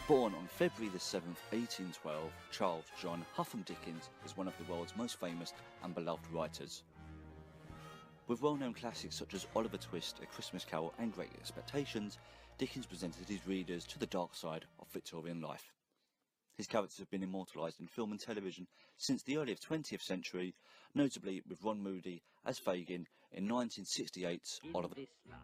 Born on February the 7th, 1812, Charles John Humbug Dickens is one of the world's most famous and beloved writers. With well-known classics such as Oliver Twist, A Christmas Carol and Great Expectations, Dickens presented his readers to the dark side of Victorian life. His characters have been immortalised in film and television since the early 20th century, notably with Ron Moody as Fagin in 1968's Oliver. In this life,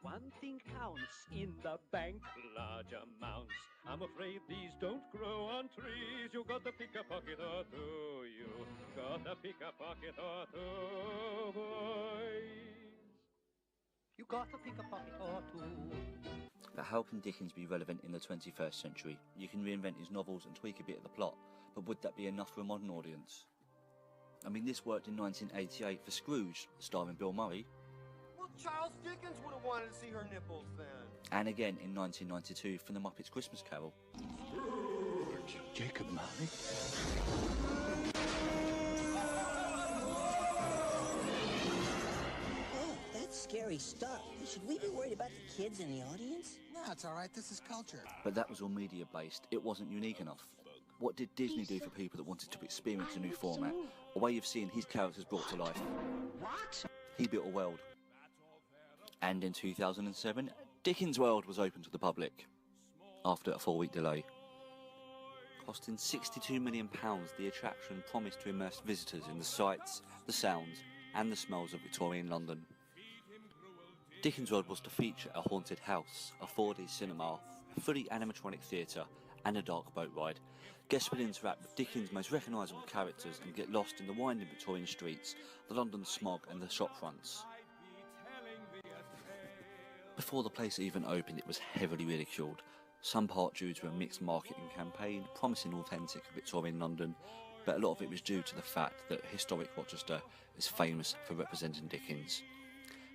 one thing counts in the bank, large amounts. I'm afraid these don't grow on trees. You got to pick a pocket or two. You got to pick a pocket or two, boys. You got to pick a pocket or two. But how can Dickens be relevant in the 21st century? You can reinvent his novels and tweak a bit of the plot, but would that be enough for a modern audience? I mean, this worked in 1988 for Scrooge, starring Bill Murray. Well, Charles Dickens would have wanted to see her nipples then. And again in 1992 for The Muppets Christmas Carol. Scrooge, Jacob Marley. Scary stuff. Should we be worried about the kids in the audience? No, it's all right. This is culture. But that was all media-based. It wasn't unique enough. What did Disney do for people that wanted to experience a new format? A way of seeing his characters brought to life. What? He built a world. And in 2007, Dickens World was open to the public. After a 4-week delay. Costing £62 million, the attraction promised to immerse visitors in the sights, the sounds, and the smells of Victorian London. Dickens World was to feature a haunted house, a 4D cinema, a fully animatronic theatre and a dark boat ride. Guests would interact with Dickens' most recognisable characters and get lost in the winding Victorian streets, the London smog and the shop fronts. Before the place even opened, it was heavily ridiculed, some part due to a mixed marketing campaign promising authentic Victorian London, but a lot of it was due to the fact that historic Rochester is famous for representing Dickens.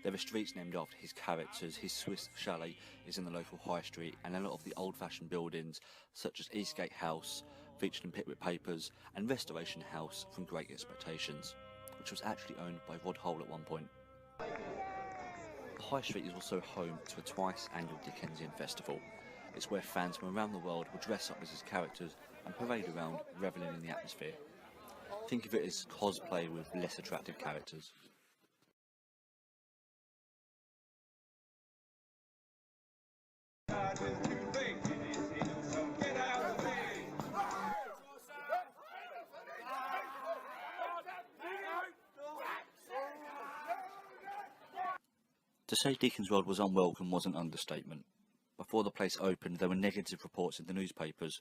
There are streets named after his characters, his Swiss chalet is in the local high street, and a lot of the old-fashioned buildings, such as Eastgate House, featured in Pickwick Papers, and Restoration House from Great Expectations, which was actually owned by Rod Hull at one point. The high street is also home to a twice-annual Dickensian festival. It's where fans from around the world will dress up as his characters and parade around, revelling in the atmosphere. Think of it as cosplay with less attractive characters. To say Dickens World was unwelcome was an understatement. Before the place opened, there were negative reports in the newspapers,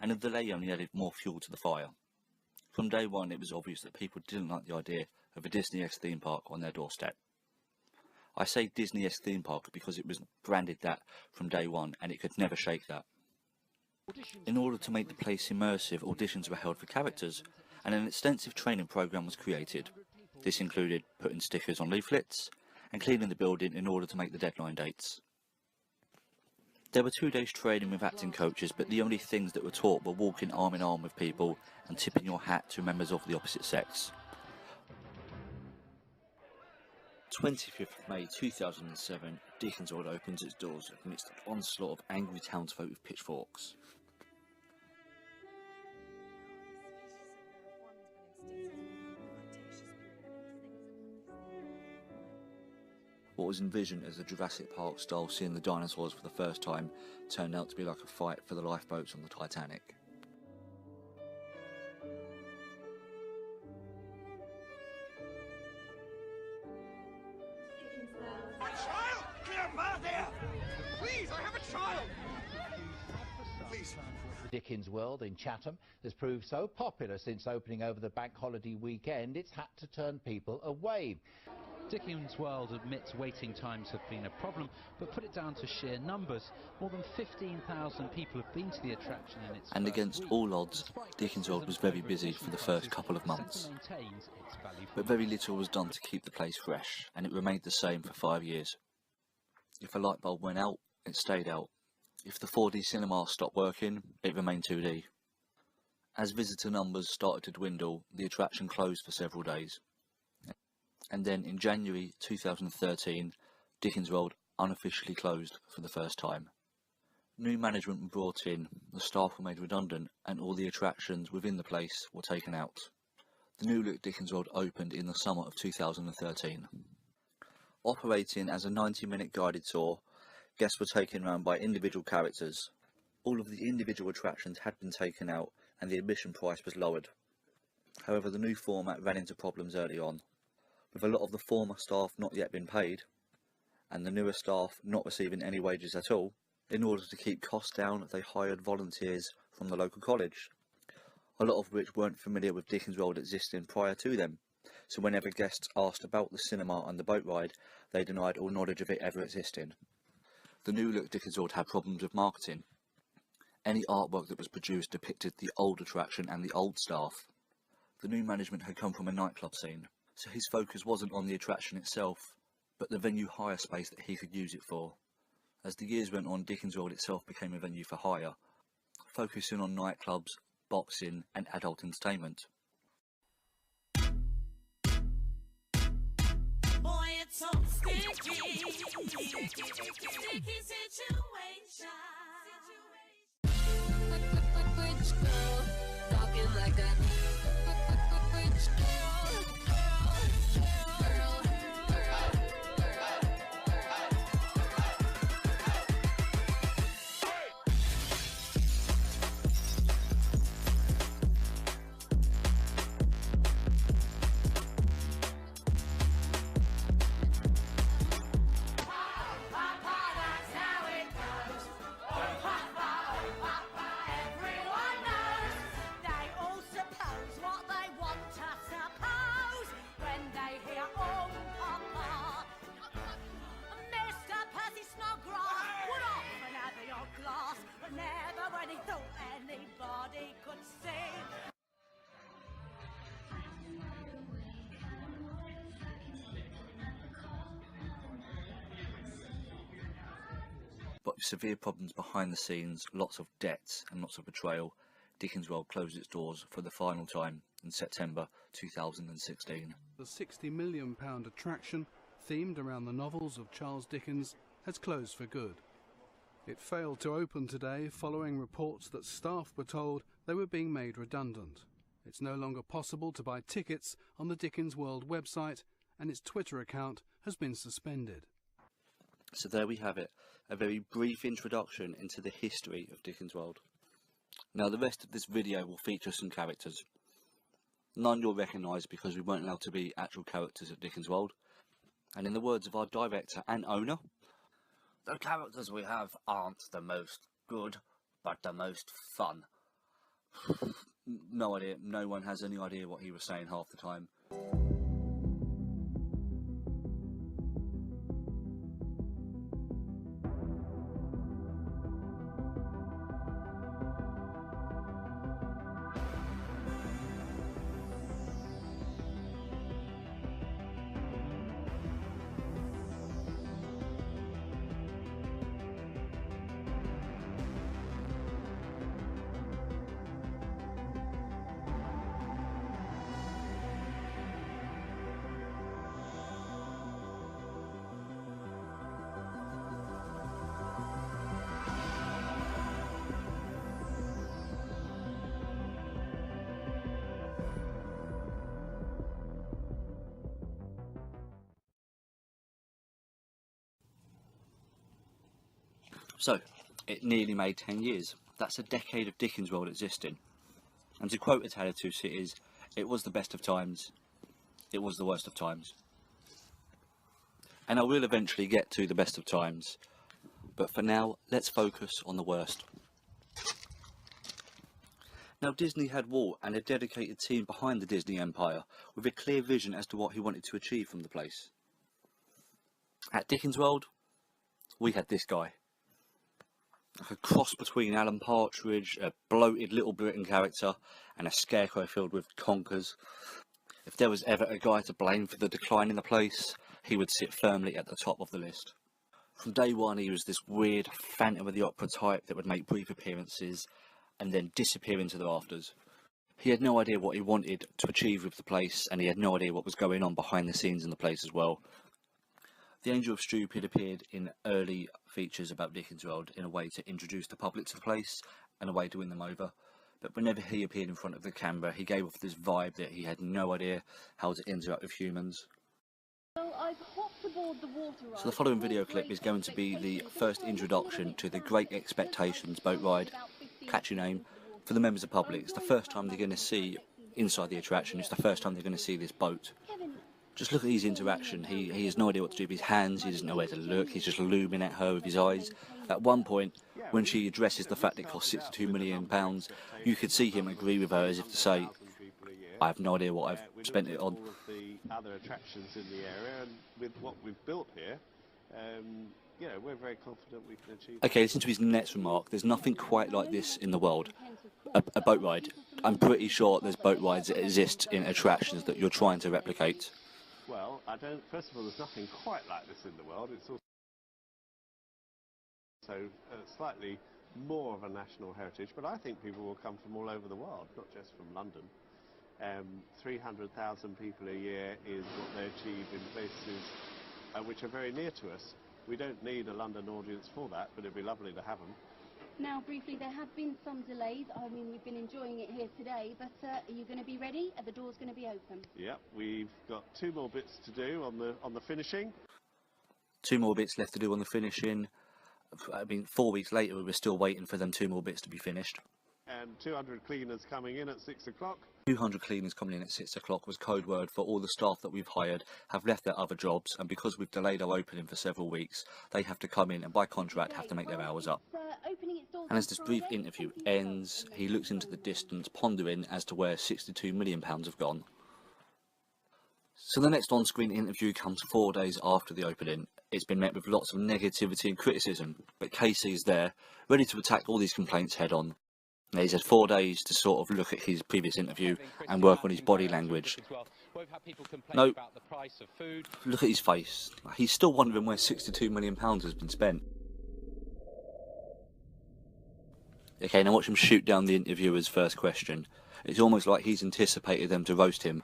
and the delay only added more fuel to the fire. From day one, it was obvious that people didn't like the idea of a Disney-esque theme park on their doorstep. I say Disney-esque theme park because it was branded that from day one, and it could never shake that. In order to make the place immersive, auditions were held for characters, and an extensive training program was created. This included putting stickers on leaflets, and cleaning the building in order to make the deadline dates. There were 2 days training with acting coaches, but the only things that were taught were walking arm in arm with people and tipping your hat to members of the opposite sex. 25th of May 2007, Dickens World opens its doors amidst an onslaught of angry townsfolk with pitchforks. What was envisioned as a Jurassic Park style seeing the dinosaurs for the first time turned out to be like a fight for the lifeboats on the Titanic. My child! Get out there! Please, I have a child! Please. Dickens World in Chatham has proved so popular since opening over the bank holiday weekend, it's had to turn people away. Dickens World admits waiting times have been a problem, but put it down to sheer numbers. More than 15,000 people have been to the attraction in its And first against week. all odds, Dickens World was very busy for the first couple of months. But very little was done to keep the place fresh, and it remained the same for 5 years. If a light bulb went out, it stayed out. If the 4D cinema stopped working, it remained 2D. As visitor numbers started to dwindle, the attraction closed for several days. And then in January 2013, Dickens World unofficially closed for the first time. New management were brought in, the staff were made redundant, and all the attractions within the place were taken out. The new look Dickens World opened in the summer of 2013. Operating as a 90-minute guided tour, guests were taken around by individual characters. All of the individual attractions had been taken out and the admission price was lowered. However, the new format ran into problems early on, with a lot of the former staff not yet been paid, and the newer staff not receiving any wages at all. In order to keep costs down, they hired volunteers from the local college, a lot of which weren't familiar with Dickens World existing prior to them, so whenever guests asked about the cinema and the boat ride, they denied all knowledge of it ever existing. The new look Dickens World had problems with marketing. Any artwork that was produced depicted the old attraction and the old staff. The new management had come from a nightclub scene, so his focus wasn't on the attraction itself, but the venue hire space that he could use it for. As the years went on, Dickens World itself became a venue for hire, focusing on nightclubs, boxing and adult entertainment. Boy, it's so sticky, sticky situation. Rich girl, talking like a rich girl. But with severe problems behind the scenes, lots of debts and lots of betrayal, Dickens World closed its doors for the final time in September 2016. The £60 million attraction, themed around the novels of Charles Dickens, has closed for good. It failed to open today following reports that staff were told they were being made redundant. It's no longer possible to buy tickets on the Dickens World website, and its Twitter account has been suspended. So there we have it, a very brief introduction into the history of Dickens World. Now the rest of this video will feature some characters. None you'll recognise because we weren't allowed to be actual characters at Dickens World. And in the words of our director and owner, the characters we have aren't the most good, but the most fun. No idea, no one has any idea what he was saying half the time. So, it nearly made 10 years. That's a decade of Dickens World existing. And to quote A Tale of Two Cities, it was the best of times, it was the worst of times. And I will eventually get to the best of times, but for now, let's focus on the worst. Now, Disney had Walt and a dedicated team behind the Disney Empire, with a clear vision as to what he wanted to achieve from the place. At Dickens World, we had this guy. Like a cross between Alan Partridge, a bloated Little Britain character, and a scarecrow filled with conkers. If there was ever a guy to blame for the decline in the place, he would sit firmly at the top of the list. From day one, he was this weird Phantom of the Opera type that would make brief appearances and then disappear into the rafters. He had no idea what he wanted to achieve with the place, and he had no idea what was going on behind the scenes in the place as well. The Angel of Stupid appeared in early features about Dickens World in a way to introduce the public to the place and a way to win them over. But whenever he appeared in front of the camera, he gave off this vibe that he had no idea how to interact with humans. So the following video clip is going to be the first introduction to the Great Expectations boat ride, catchy name, for the members of the public. It's the first time they're going to see inside the attraction. It's the first time they're going to see this boat. Just look at his interaction. He has no idea what to do with his hands. He doesn't know where to look. He's just looming at her with his eyes. At one point, when she addresses the fact it cost £62 million, you could see him agree with her as if to say, I have no idea what I've spent it on. All of the other attractions in the area, and with what we've built here, you know, we're very confident we can achieve. Okay, listen to his next remark. There's nothing quite like this in the world. A boat ride. I'm pretty sure there's boat rides that exist in attractions that you're trying to replicate. Well, first of all, there's nothing quite like this in the world. It's also slightly more of a national heritage, but I think people will come from all over the world, not just from London. 300,000 people a year is what they achieve in places which are very near to us. We don't need a London audience for that, but it'd be lovely to have them. Now, briefly, there have been some delays. I mean, we've been enjoying it here today, but are you going to be ready? Are the doors going to be open? Yep, we've got 2 more bits to do on the finishing. 2 more bits left to do on the finishing. I mean, 4 weeks later, we were still waiting for them 2 more bits to be finished. And 200 cleaners coming in at 6 o'clock. 200 cleaners coming in at 6 o'clock was code word for all the staff that we've hired have left their other jobs, and because we've delayed our opening for several weeks, they have to come in and by contract have to make their hours up. And as this brief interview ends, he looks into the distance, pondering as to where £62 million have gone. So the next on-screen interview comes 4 days after the opening. It's been met with lots of negativity and criticism, but Casey is there, ready to attack all these complaints head on. Now, he's had 4 days to sort of look at his previous interview and work on his body language. No, look at his face. He's still wondering where £62 million has been spent. Okay, now watch him shoot down the interviewer's first question. It's almost like he's anticipated them to roast him.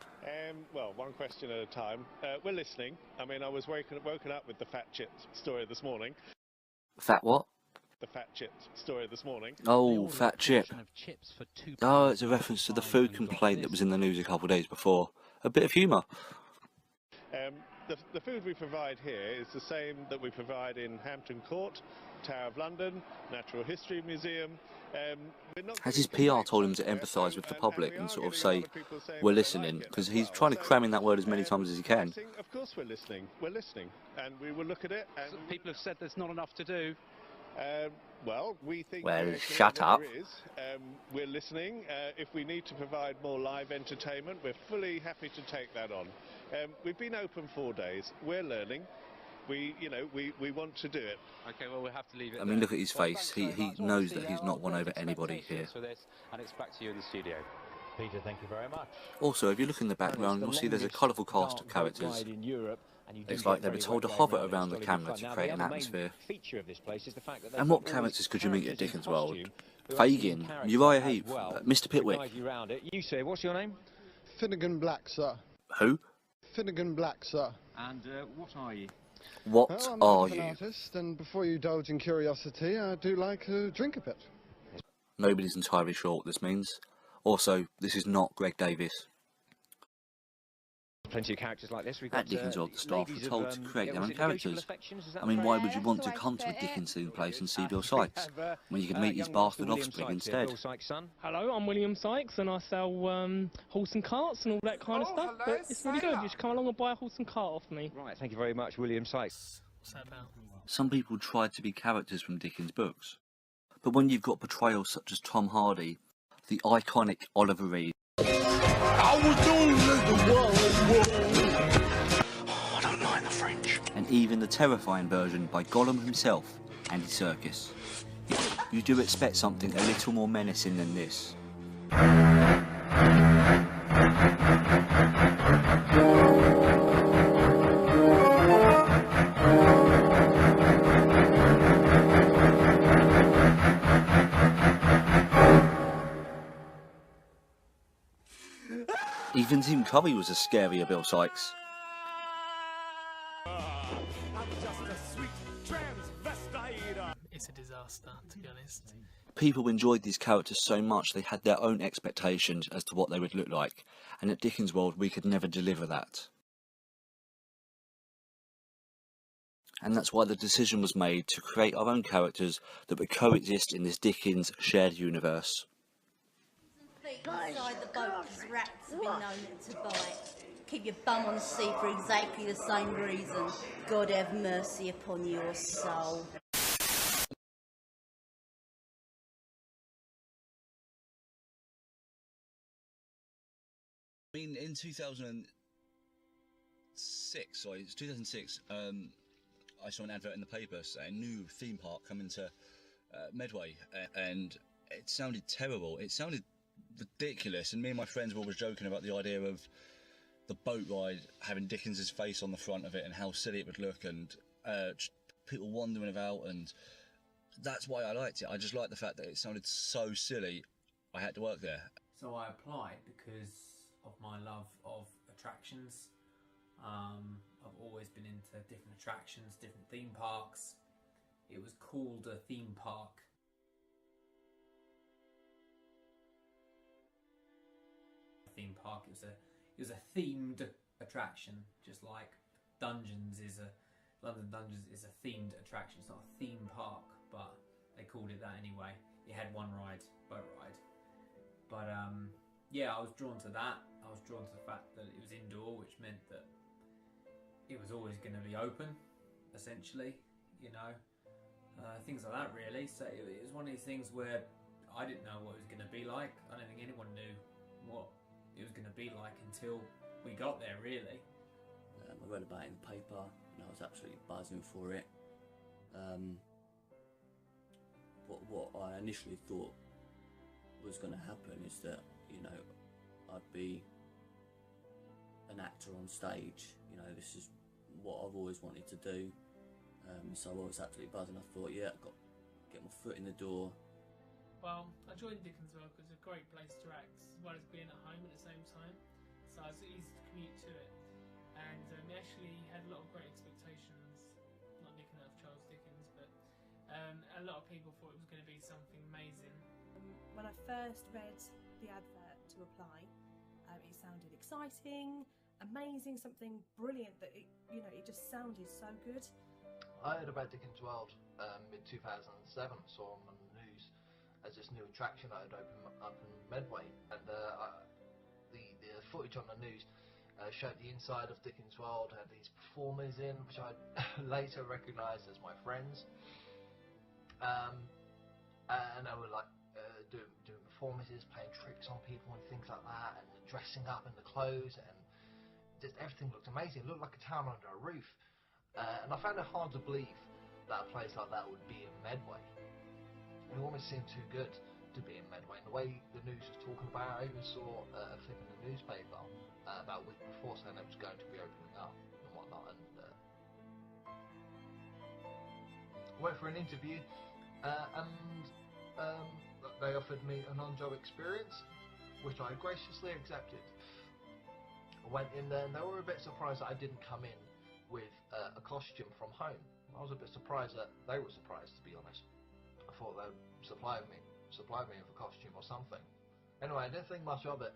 Well, one question at a time. We're listening. I mean, I was woken up with the fat chip story this morning. Fat what? The fat chip story this morning. Oh, fat chip. Oh, it's a reference to the food complaint that was in the news a couple of days before. A bit of humour. The food we provide here is the same that we provide in Hampton Court, Tower of London, Natural History Museum. Has his PR told him to empathise with the public and sort of say, we're listening? Because he's trying to cram in that word as many times as he can. Of course we're listening, and we will look at it. And people have said there's not enough to do. Well, we think... Well, shut up. We're listening. If we need to provide more live entertainment, we're fully happy to take that on. We've been open 4 days. We're learning. We want to do it. Okay, well, we'll have to leave it. I mean, look at his face. He knows that he's not won over anybody here. And it's back to you in the studio. Peter, thank you very much. Also, if you look in the background, you'll see there's a colourful cast of characters. It's like they were told to hover around the camera to create an atmosphere. And what characters could you meet at Dickens World? Fagin, Uriah Heep, Mr. Pickwick. You say, what's your name? Finnegan Black, sir. Who? Finnegan Black, sir. And what are you? What are I'm you? an artist, and before you indulge in curiosity, I do like to drink a bit. Nobody's entirely sure what this means. Also, this is not Greg Davis. Plenty of characters like this. At Dickens World, the staff are told to create their own characters. I mean, why would you want to come to a Dickens-themed place and see Bill Sykes, when you could meet his bastard offspring instead? Hello, I'm William Sykes, and I sell horse and carts and all that kind of stuff. Hello, but it's really good. You should come along and buy a horse and cart off me. Right, thank you very much, William Sykes. What's that about? Some people try to be characters from Dickens' books. But when you've got portrayals such as Tom Hardy, the iconic Oliver Reed, I don't like the French. and even the terrifying version by Gollum himself, Andy Serkis, you do expect something a little more menacing than this. Even Tim Curry was a scarier Bill Sykes. I'm just a sweet transvestite. It's a disaster, to be honest. People enjoyed these characters so much they had their own expectations as to what they would look like, and at Dickens World we could never deliver that. And that's why the decision was made to create our own characters that would coexist in this Dickens shared universe. Inside the boat because rats have been known to bite. Keep your bum on the sea for exactly the same reason. God have mercy upon your soul. I mean, in 2006, I saw an advert in the paper saying new theme park coming to Medway, and it sounded terrible. It sounded ridiculous, and me and my friends were always joking about the idea of the boat ride having Dickens's face on the front of it and how silly it would look, and just people wandering about, and that's why I liked it. I just liked the fact that it sounded so silly. I had to work there. So I applied because of my love of attractions. I've always been into different attractions, different theme parks. It was called a theme park. Theme park. It was a themed attraction, just like London Dungeons is a themed attraction. It's not a theme park, but they called it that anyway. It had one ride, boat ride. But yeah, I was drawn to that. I was drawn to the fact that it was indoor, which meant that it was always going to be open, essentially, you know, things like that really. So it was one of these things where I didn't know what it was going to be like. I don't think anyone knew what it was going to be like until we got there, really. I read about it in the paper and I was absolutely buzzing for it. What I initially thought was going to happen is that, you know, I'd be an actor on stage. You know, this is what I've always wanted to do. So I was absolutely buzzing. I thought, yeah, I've got to get my foot in the door. Well, I joined Dickens World because it's a great place to act, as well as being at home at the same time. So it's easy to commute to it. And we actually had a lot of great expectations. Not nicking out of Charles Dickens, but a lot of people thought it was going to be something amazing. When I first read the advert to apply, it sounded exciting, amazing, something brilliant that it just sounded so good. I heard about Dickens World mid-2007, saw on the news as this new attraction that had opened up in Medway, and the footage on the news showed the inside of Dickens World, had these performers in, which I later recognised as my friends, and they were like doing performances, playing tricks on people and things like that, and dressing up in the clothes, and just everything looked amazing. It looked like a town under a roof. And I found it hard to believe that a place like that would be in Medway. It almost seemed too good to be in Medway. And the way the news was talking about it, I even saw a clip in the newspaper about a week before saying it was going to be opening up and whatnot. And went for an interview, and they offered me an on-job experience, which I graciously accepted. I went in there and they were a bit surprised that I didn't come in with a costume from home. I was a bit surprised that they were surprised, to be honest. I thought they'd supply me with a costume or something. Anyway, I didn't think much of it.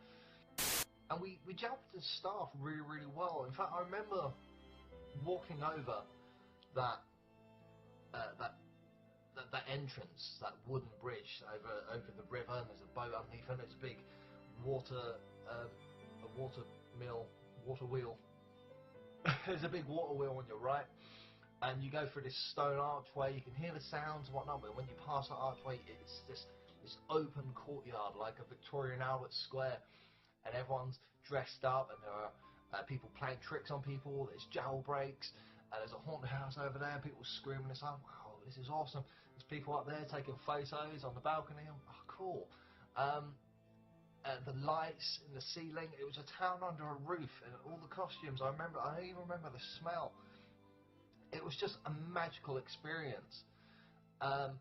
And we gelled with the staff really, really well. In fact, I remember walking over that entrance, that wooden bridge over the river, and there's a boat underneath, and there's a big water wheel. There's a big water wheel on your right, and you go through this stone archway. You can hear the sounds and whatnot, but when you pass that archway, it's this open courtyard like a Victorian Albert Square, and everyone's dressed up, and there are people playing tricks on people. There's jailbreaks, and there's a haunted house over there. People screaming this out. Wow, this is awesome. There's people up there taking photos on the balcony. Oh, cool. The lights in the ceiling. It was a town under a roof, and all the costumes. I even remember the smell. It was just a magical experience, and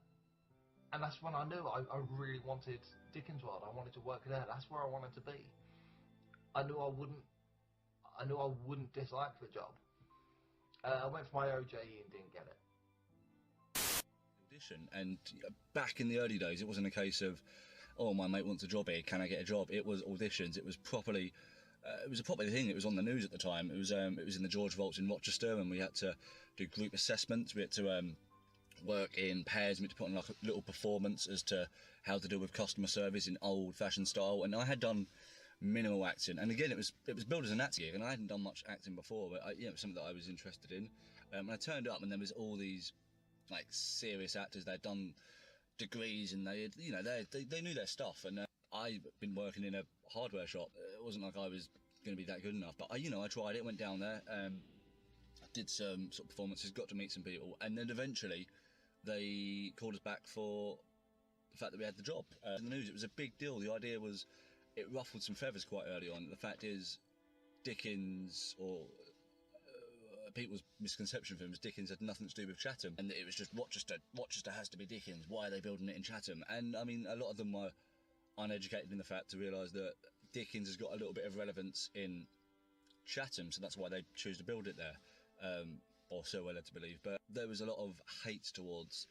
that's when I knew I really wanted Dickens World. I wanted to work there. That's where I wanted to be. I knew I wouldn't dislike the job. I went for my OJE and didn't get it. Audition, and back in the early days, it wasn't a case of, oh, my mate wants a job here, can I get a job? It was auditions. It was properly, it was a proper thing. It was on the news at the time. It was in the George Vaults in Rochester, and we had to do group assessments. We had to work in pairs. We had to put on like a little performance as to how to deal with customer service in old-fashioned style. And I had done minimal acting, and again, it was billed as an acting gig, and I hadn't done much acting before, but it was something that I was interested in. And I turned up, and there was all these like serious actors. They'd done degrees, and they knew their stuff. And I'd been working in a hardware shop. It wasn't like I was going to be that good enough, but I tried it. Went down there, did some sort of performances, got to meet some people, and then eventually they called us back for the fact that we had the job. In the news, it was a big deal. The idea was, it ruffled some feathers quite early on. The fact is, Dickens, or people's misconception of him, was Dickens had nothing to do with Chatham, and it was just Rochester has to be Dickens. Why are they building it in Chatham? And I mean, a lot of them were uneducated in the fact to realise that Dickens has got a little bit of relevance in Chatham, so that's why they choose to build it there, or so we're led to believe. But there was a lot of hate towards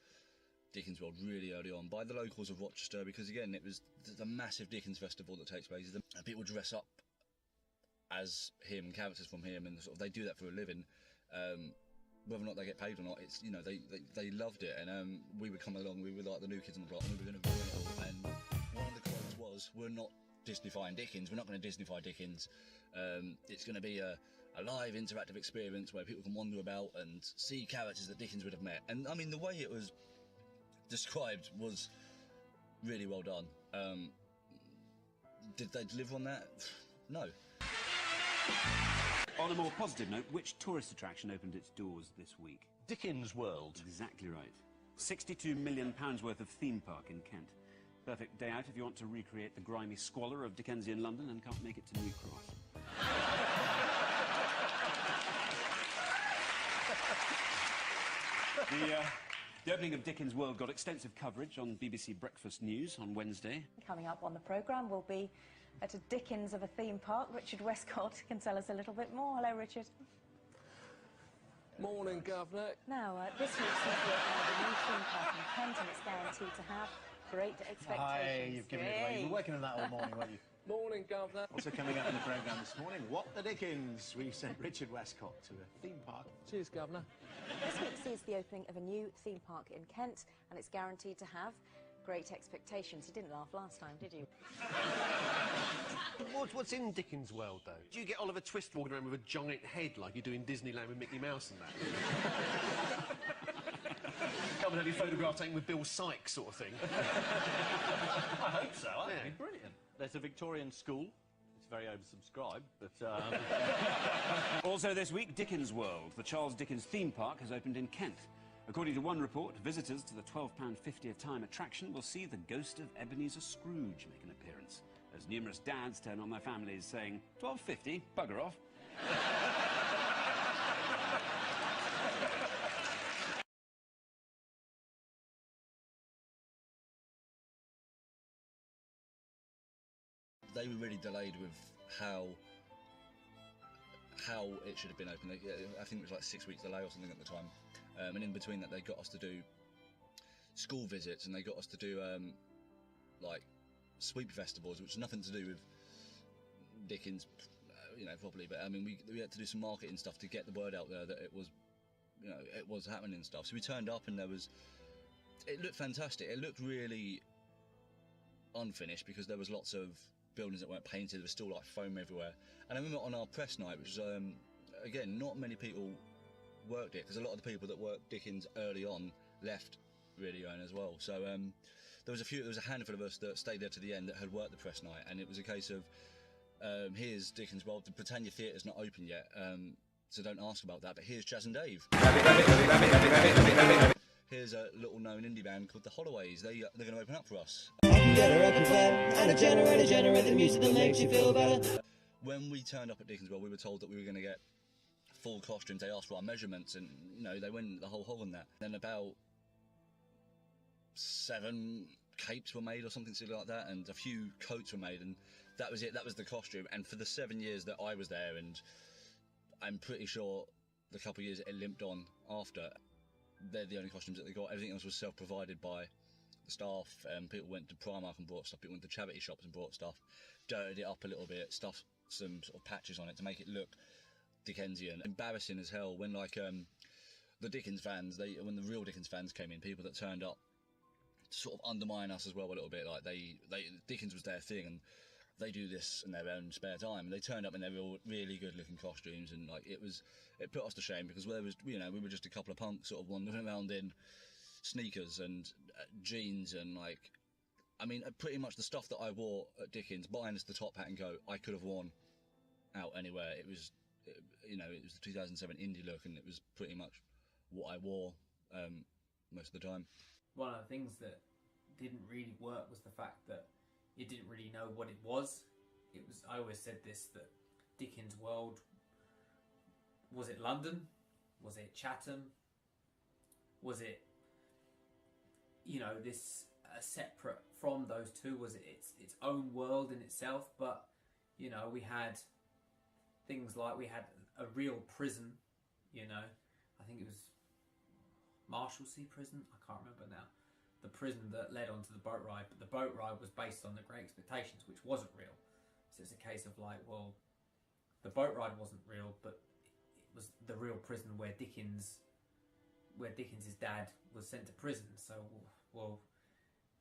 Dickens World really early on by the locals of Rochester, because again, it was the massive Dickens festival that takes place. People dress up as him, characters from him, and sort of they do that for a living. Whether or not they get paid or not, it's they loved it, and we would come along. We were like the new kids on the block, and we were going to ruin it all. And one of the quotes was, "We're not Disneyfying Dickens. We're not going to Disneyfy Dickens. It's going to be a live, interactive experience where people can wander about and see characters that Dickens would have met." And I mean, the way it was described was really well done. Did they deliver on that? No. On a more positive note, which tourist attraction opened its doors this week? Dickens World. Exactly right. £62 million worth of theme park in Kent. Perfect day out if you want to recreate the grimy squalor of Dickensian London and can't make it to New Cross. The opening of Dickens World got extensive coverage on BBC Breakfast News on Wednesday. Coming up on the programme will be at a Dickens of a theme park. Richard Westcott can tell us a little bit more. Hello, Richard. Morning, Governor. Now, this week's sees the opening of a new theme park in Kent, and it's guaranteed to have great expectations. Hi, you've given it away. You've been working on that all morning, weren't you? Morning, Governor. Also coming up in the programme this morning, What the Dickens? We sent Richard Westcott to a theme park. Cheers, Governor. This week sees the opening of a new theme park in Kent, and it's guaranteed to have great expectations. You didn't laugh last time, did you? What's in Dickens World, though? Do you get Oliver Twist walking around with a giant head like you do in Disneyland with Mickey Mouse and that? Come and have your photograph taken with Bill Sykes, sort of thing. I hope so. I think Yeah. it'd be brilliant. There's a Victorian school. It's very oversubscribed, but... Also this week, Dickens World. The Charles Dickens theme park has opened in Kent. According to one report, visitors to the £12.50 a time attraction will see the ghost of Ebenezer Scrooge make an appearance, as numerous dads turn on their families saying, £12.50? Bugger off. They were really delayed with how it should have been open. I think it was like 6 weeks delay or something at the time. And in between that, they got us to do school visits, and they got us to do like sweep festivals, which is nothing to do with Dickens, properly. But I mean, we had to do some marketing stuff to get the word out there that it was, it was happening and stuff. So we turned up, and it looked fantastic. It looked really unfinished because there was lots of buildings that weren't painted. There was still like foam everywhere. And I remember on our press night, which was again, not many people worked it, because a lot of the people that worked Dickens early on left really early as well. So there was a handful of us that stayed there to the end that had worked the press night, and it was a case of here's Dickens World. The Britannia Theatre's not open yet, so don't ask about that. But here's Chaz and Dave. Here's a little known indie band called the Holloways. They're going to open up for us. And a generator, the music that makes you feel better. When we turned up at Dickens World, we were told that we were going to get full costumes. They asked for our measurements, and they went the whole hog on that. Then about 7 capes were made or something silly like that, and a few coats were made, and that was it. That was the costume. And for the 7 years that I was there, and I'm pretty sure the couple of years it limped on after, they're the only costumes that they got. Everything else was self-provided by the staff. People went to Primark and brought stuff, people went to charity shops and brought stuff, dirtied it up a little bit, stuffed some sort of patches on it to make it look Dickensian. Embarrassing as hell when, like, the Dickens fans, when the real Dickens fans came in, people that turned up to sort of undermine us as well a little bit. Like, Dickens was their thing, and they do this in their own spare time. And they turned up in their really good-looking costumes, and like it put us to shame, because there was, we were just a couple of punks sort of wandering around in sneakers and jeans, and like, I mean, pretty much the stuff that I wore at Dickens, minus the top hat and coat, I could have worn out anywhere. It was, it was the 2007 indie look, and it was pretty much what I wore most of the time. One of the things that didn't really work was the fact that you didn't really know what it was. I always said this, that Dickens World, was it London? Was it Chatham? Was it, this separate from those two? Was it its own world in itself? But, we had things like, we had a real prison, I think it was Marshalsea Prison, I can't remember now. The prison that led onto the boat ride, but the boat ride was based on the Great Expectations, which wasn't real. So it's a case of like, well, the boat ride wasn't real, but it was the real prison where Dickens' dad was sent to prison. So, well,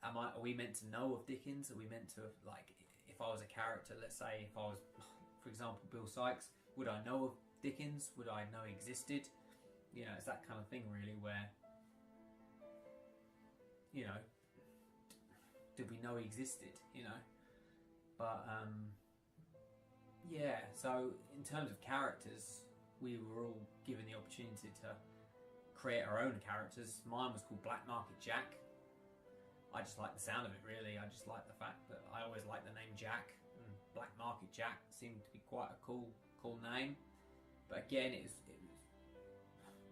are we meant to know of Dickens? Are we meant to, like, if I was a character, let's say if I was, for example, Bill Sykes, would I know of Dickens? Would I know he existed? It's that kind of thing really, where, did we know he existed, But, yeah, so in terms of characters, we were all given the opportunity to create our own characters. Mine was called Black Market Jack. I just like the sound of it, really. I just like the fact that I always liked the name Jack, and Black Market Jack seemed to be quite a cool name. But again,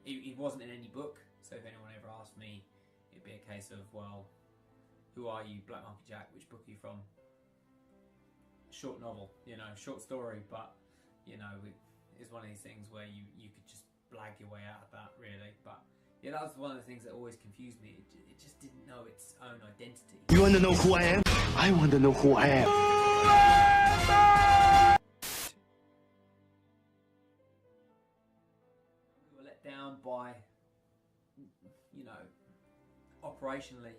it wasn't in any book, so if anyone ever asked me, it'd be a case of, well, who are you, Black Market Jack? Which book are you from? Short novel, short story, but it's one of these things where you could just blag your way out of that, really. But yeah, that was one of the things that always confused me. It just didn't know its own identity. You want to know who I am? I want to know who I am. We were let down by, operationally,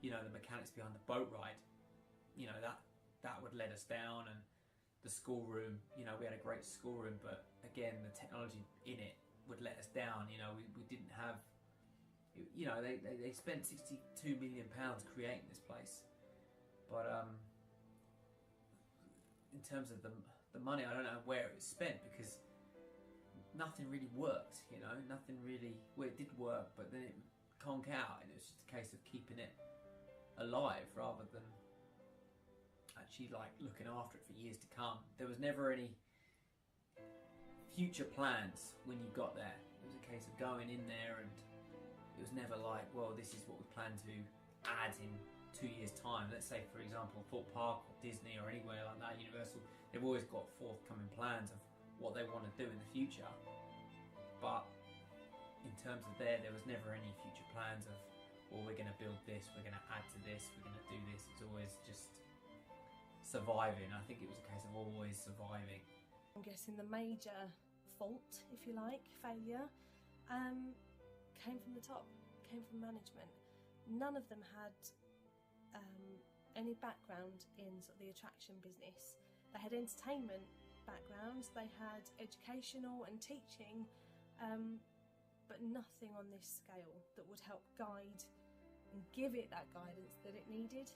the mechanics behind the boat ride, that would let us down, and the schoolroom, we had a great schoolroom, but again, the technology in it would let us down. We didn't have, they spent £62 million creating this place, but in terms of the money, I don't know where it was spent, because nothing really worked, nothing really, well, it did work, but then it would conk out, and it was just a case of keeping it alive rather than actually like looking after it for years to come. There was never any future plans when you got there. It was a case of going in there, and it was never like, well, this is what we plan to add in 2 years' time. Let's say, for example, Thorpe Park or Disney or anywhere like that, Universal, they've always got forthcoming plans of what they want to do in the future. But in terms of there was never any future plans of, well, we're going to build this, we're going to add to this, we're going to do this. It's always just surviving. I think it was a case of always surviving. I'm guessing the major fault, if you like, failure, came from the top, came from management. None of them had any background in sort of the attraction business. They had entertainment backgrounds, they had educational and teaching, but nothing on this scale that would help guide and give it that guidance that it needed.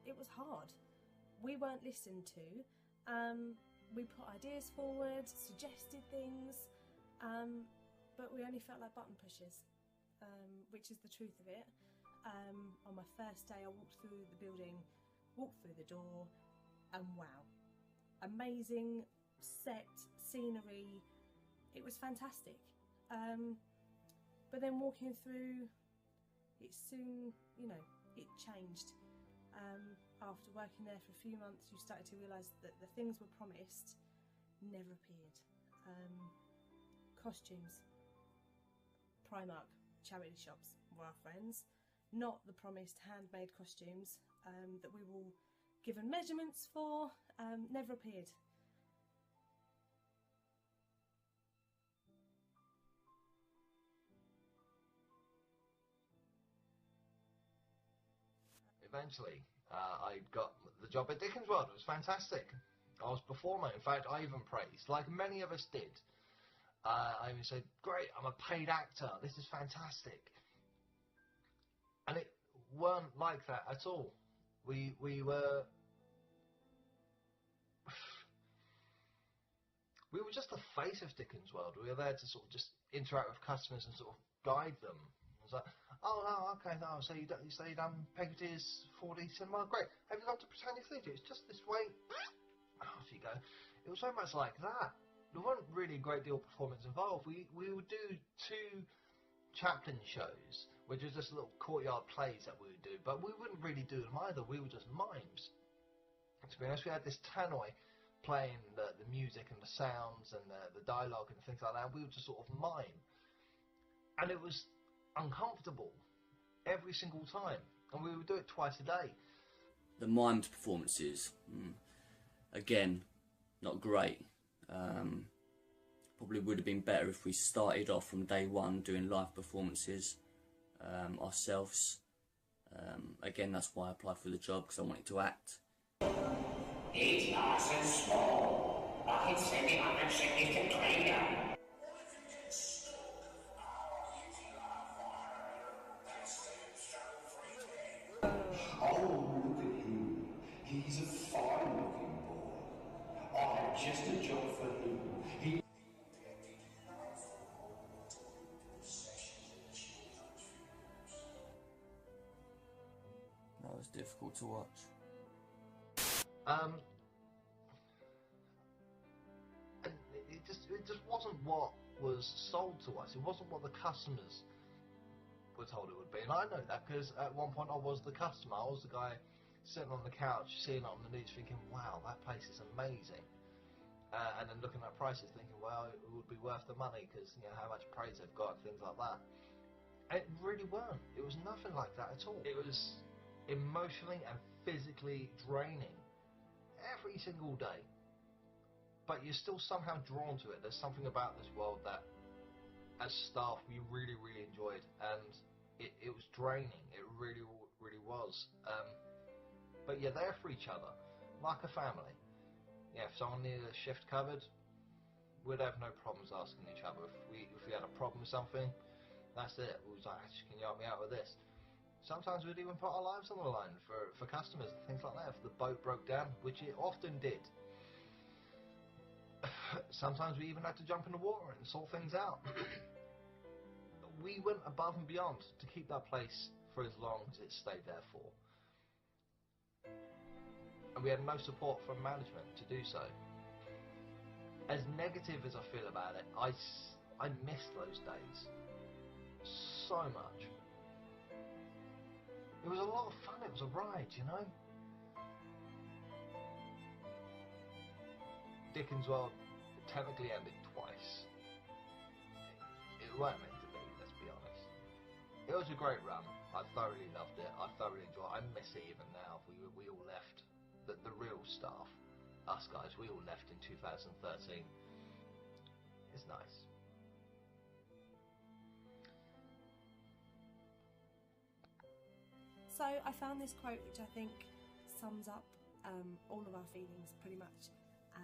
It was hard. We weren't listened to. We put ideas forward, suggested things, but we only felt like button pushers, which is the truth of it. On my first day, I walked through the building, walked through the door, and wow, amazing set, scenery. It was fantastic. But then walking through, it soon, it changed. after working there for a few months, you started to realise that the things were promised never appeared. Costumes, Primark, charity shops were our friends, not the promised handmade costumes that we were given measurements for, never appeared. Eventually, I got the job at Dickens World. It was fantastic. I was performer. In fact, I even praised, like many of us did. I even said, great, I'm a paid actor. This is fantastic. And it weren't like that at all. We were just the face of Dickens World. We were there to sort of just interact with customers and sort of guide them. It was like, oh no, okay, no, so you done Peggotty's 4D cinema, great. Have you gone to Britannia Theatre? It's just this way. Off you go. It was very much like that. There wasn't really a great deal of performance involved. We would do 2 Chaplin shows, which was just little courtyard plays that we would do, but we wouldn't really do them either. We were just mimes. To be honest, we had this tannoy playing the music and the sounds and the dialogue and things like that. We would just sort of mime, and it was uncomfortable every single time, and we would do it twice a day. The mimed performances, again, not great. Probably would have been better if we started off from day one doing live performances ourselves. Again, that's why I applied for the job, because I wanted to act. It's nice and small, but it's semi-unrestricted cleaner. Oh, look at him. He's a fine-looking boy. I have just a job for him. That was difficult to watch. It just wasn't what was sold to us. It wasn't what the customers were told it would be, and I know that because at one point I was the customer. I was the guy sitting on the couch, seeing it on the news, thinking, "Wow, that place is amazing," and then looking at prices, thinking, "Well, it would be worth the money because you know how much praise they've got and things like that." And it really weren't. It was nothing like that at all. It was emotionally and physically draining every single day. But you're still somehow drawn to it. There's something about this world that, as staff, we really, really enjoyed, and it was draining. It really, really was. But you're there for each other, like a family. Yeah, if someone needed a shift covered, we'd have no problems asking each other. If we had a problem with something, that's it. We was like, "Ash, can you help me out with this?" Sometimes we'd even put our lives on the line for customers and things like that. If the boat broke down, which it often did. Sometimes we even had to jump in the water and sort things out. We went above and beyond to keep that place for as long as it stayed there for. And we had no support from management to do so. As negative as I feel about it, I miss those days so much. It was a lot of fun. It was a ride, you know. Dickens World technically ended twice. It weren't meant to be, let's be honest. It was a great run. I thoroughly loved it. I thoroughly enjoyed it. I miss it even now. We all left. The real staff, us guys, we all left in 2013. It's nice. So I found this quote which I think sums up all of our feelings pretty much,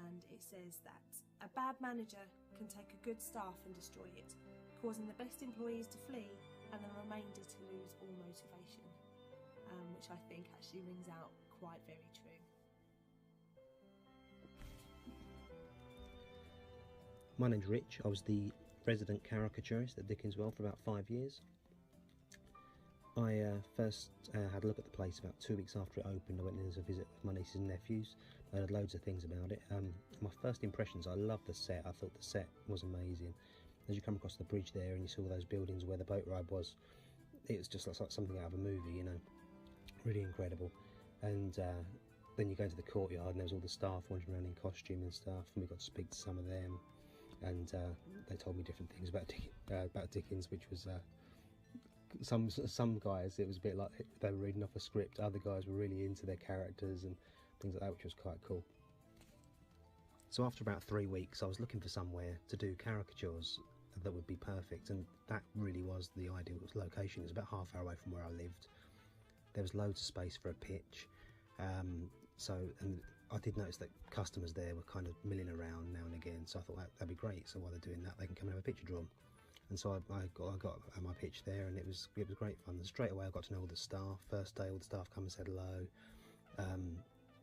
and it says that a bad manager can take a good staff and destroy it, causing the best employees to flee and the remainder to lose all motivation, which I think actually rings out quite very true. My name's Rich. I was the resident caricaturist at Dickens World for about 5 years. I first had a look at the place about 2 weeks after it opened. I went in as a visit with my nieces and nephews. I heard loads of things about it. My first impressions, I loved the set. I thought the set was amazing. As you come across the bridge there and you saw those buildings where the boat ride was, it was just like something out of a movie, you know. Really incredible. And then you go into the courtyard and there was all the staff wandering around in costume and stuff, and we got to speak to some of them, and they told me different things about Dickens, which was some guys, it was a bit like they were reading off a script. Other guys were really into their characters and things like that, which was quite cool. So after about 3 weeks, I was looking for somewhere to do caricatures that would be perfect, and that really was the ideal location. It was about half hour away from where I lived. There was loads of space for a pitch, and I did notice that customers there were kind of milling around now and again, so I thought that'd be great. So while they're doing that, they can come and have a picture drawn. And so I got my pitch there, and it was great fun. And straight away I got to know all the staff. First day, all the staff come and said hello,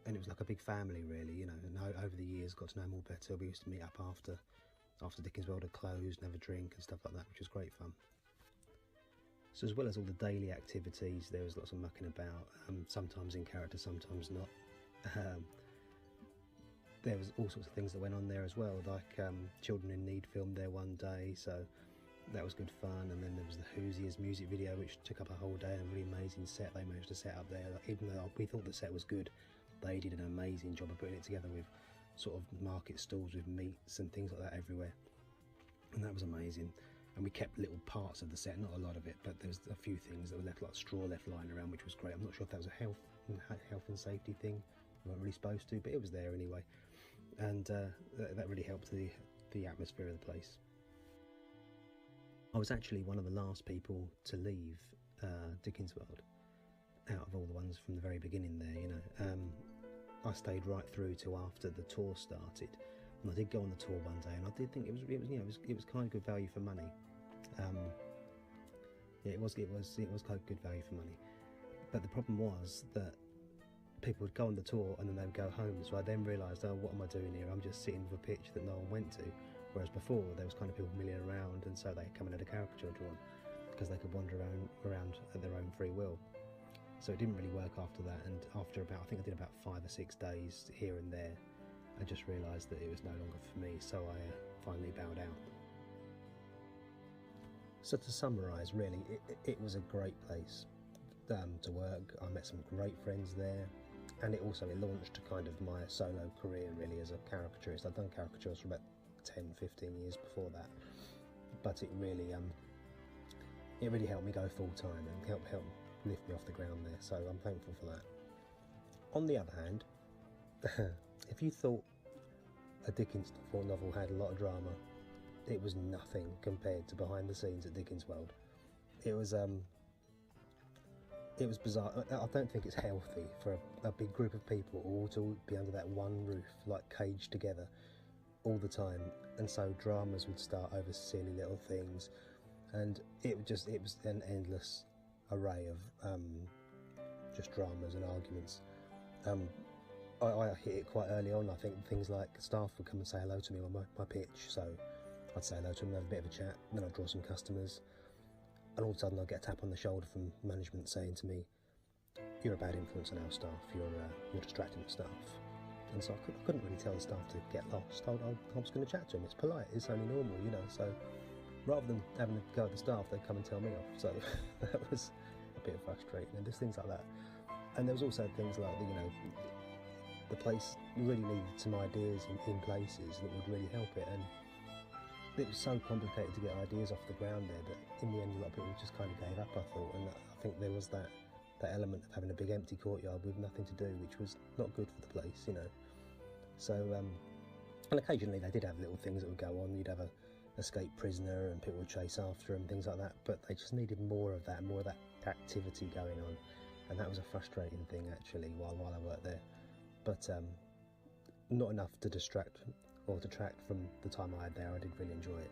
and it was like a big family, really, you know. And over the years, got to know them all better. We used to meet up after Dickens World had closed and have a drink and stuff like that, which was great fun. So as well as all the daily activities, there was lots of mucking about, sometimes in character, sometimes not. There was all sorts of things that went on there as well, like Children in Need filmed there one day, so that was good fun. And then there was the Hoosiers music video, which took up a whole day, and a really amazing set they managed to set up there. Like, even though we thought the set was good, they did an amazing job of putting it together with sort of market stalls with meats and things like that everywhere, and that was amazing. And we kept little parts of the set, not a lot of it, but there was a few things that were left, like straw left lying around, which was great. I'm not sure if that was a health and safety thing. We weren't really supposed to, but it was there anyway, and that really helped the atmosphere of the place. I was actually one of the last people to leave Dickens World, out of all the ones from the very beginning there, you know. I stayed right through till after the tour started, and I did go on the tour one day, and I did think it was kind of good value for money. Yeah, it was quite good value for money. But the problem was that people would go on the tour and then they would go home. So I then realised, oh, what am I doing here? I'm just sitting with a pitch that no one went to. Whereas before there was kind of people milling around, and so they come and had a caricature drawn because they could wander around at their own free will. So it didn't really work after that. And after I think I did about 5 or 6 days here and there, I just realised that it was no longer for me. So I finally bowed out. So to summarise, really, it was a great place to work. I met some great friends there, and it launched kind of my solo career really as a caricaturist. I'd done caricatures for about 10-15 years before that, but it really helped me go full time and helped lift me off the ground there. So I'm thankful for that. On the other hand, if you thought a Dickens novel had a lot of drama, it was nothing compared to behind the scenes at Dickens World. It was bizarre. I don't think it's healthy for a big group of people all to be under that one roof, like caged together all the time. And so dramas would start over silly little things, and it was an endless array of just dramas and arguments. I hit it quite early on. I think things like staff would come and say hello to me on my pitch, so I'd say hello to them, have a bit of a chat, and then I'd draw some customers, and all of a sudden I'd get a tap on the shoulder from management saying to me, "You're a bad influence on our staff, you're distracting the staff." And so I couldn't really tell the staff to get lost. I was going to chat to them. It's polite, it's only normal, you know. So rather than having to go at the staff, they'd come and tell me off. So that was a bit frustrating, and just things like that. And there was also things like, you know, the place really needed some ideas in places that would really help it, and it was so complicated to get ideas off the ground there that in the end a lot of people just kind of gave up, I thought. And I think there was that element of having a big empty courtyard with nothing to do, which was not good for the place, you know. So and occasionally they did have little things that would go on. You'd have a escaped prisoner and people would chase after him, things like that, but they just needed more of that activity going on, and that was a frustrating thing actually while I worked there. But not enough to distract or detract from the time I had there. I did really enjoy it.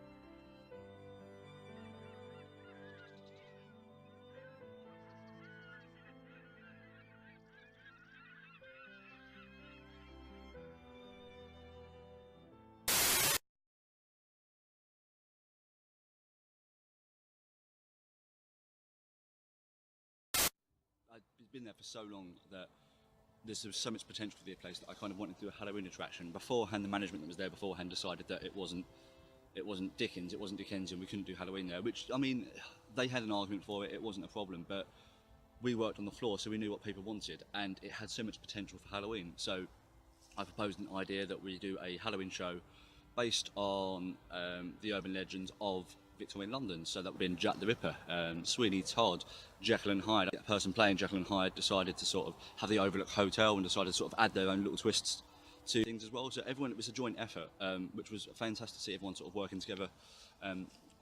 I've been there for so long that there's so much potential to be a place that I kind of wanted to do a Halloween attraction. Beforehand, the management that was there beforehand decided that it wasn't Dickensian, we couldn't do Halloween there, which, I mean, they had an argument for it, it wasn't a problem, but we worked on the floor, so we knew what people wanted, and it had so much potential for Halloween. So I proposed an idea that we do a Halloween show based on the urban legends of Victorian London. So that would have been Jack the Ripper, Sweeney Todd, Jekyll and Hyde. The person playing Jekyll and Hyde decided to sort of have the Overlook Hotel and decided to sort of add their own little twists to things as well. So everyone, it was a joint effort, which was fantastic to see everyone sort of working together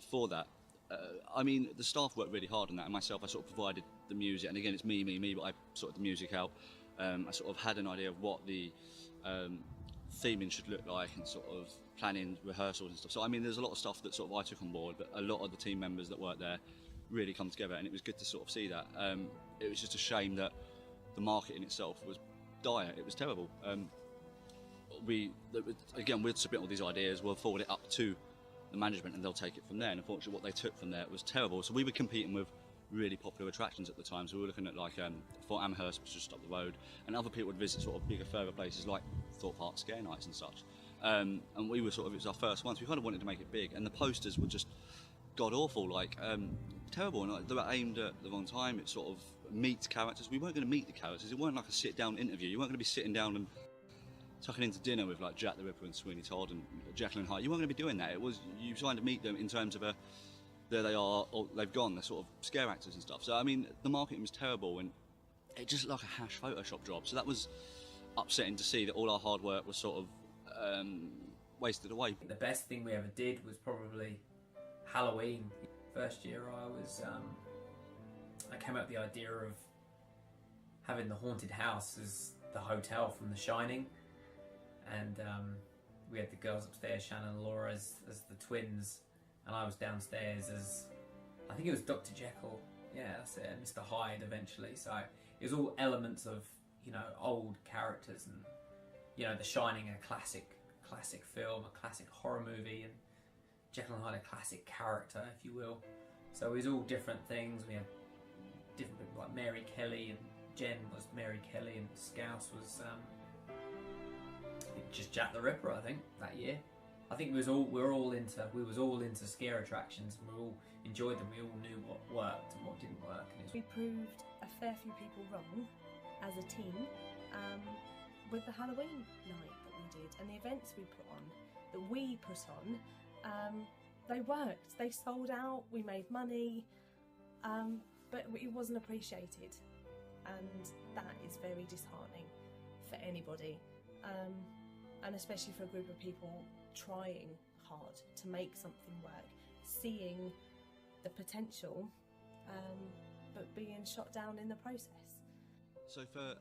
for that. I mean, the staff worked really hard on that, and myself, I sort of provided the music, and again, it's me, but I sorted the music out. I sort of had an idea of what the theming should look like, and sort of planning rehearsals and stuff. So I mean, there's a lot of stuff that sort of I took on board, but a lot of the team members that worked there really come together, and it was good to sort of see that. It was just a shame that the market in itself was dire. It was terrible. We'd submit all these ideas, we'll forward it up to the management, and they'll take it from there. And unfortunately, what they took from there was terrible. So we were competing with really popular attractions at the time. So we were looking at like Fort Amherst, which was just up the road, and other people would visit sort of bigger, further places like Thorpe Park Scare Nights and such. And we were sort of, it was our first one, so we kind of wanted to make it big. And the posters were just god awful, like terrible, and like, they were aimed at the wrong time. It sort of meets characters. We weren't going to meet the characters. It weren't like a sit-down interview. You weren't going to be sitting down and tucking into dinner with like Jack the Ripper and Sweeney Todd and Jekyll and Hyde. You weren't going to be doing that. It was, you trying to meet them in terms of there they are, or they've gone. They're sort of scare actors and stuff. So I mean, the marketing was terrible, and it just looked like a hash Photoshop job. So that was upsetting to see that all our hard work was sort of wasted away. The best thing we ever did was probably Halloween. First year I came up with the idea of having the haunted house as the hotel from The Shining, and we had the girls upstairs, Shannon and Laura, as the twins, and I was downstairs as, I think it was Dr. Jekyll, yeah, that's it, and Mr. Hyde eventually. So it was all elements of, you know, old characters, and, you know, The Shining, a classic film, a classic horror movie, and Jekyll and Hyde, a classic character, if you will. So it was all different things. We had different people like Mary Kelly, and Jen was Mary Kelly, and Scouse was just Jack the Ripper, I think, that year. I think we was all into scare attractions, and we all enjoyed them. We all knew what worked and what didn't work. And we proved a fair few people wrong as a team with the Halloween night that we did, and the events we put on, they worked. They sold out. We made money, but it wasn't appreciated, and that is very disheartening for anybody, and especially for a group of people trying hard to make something work, seeing the potential, but being shot down in the process. So for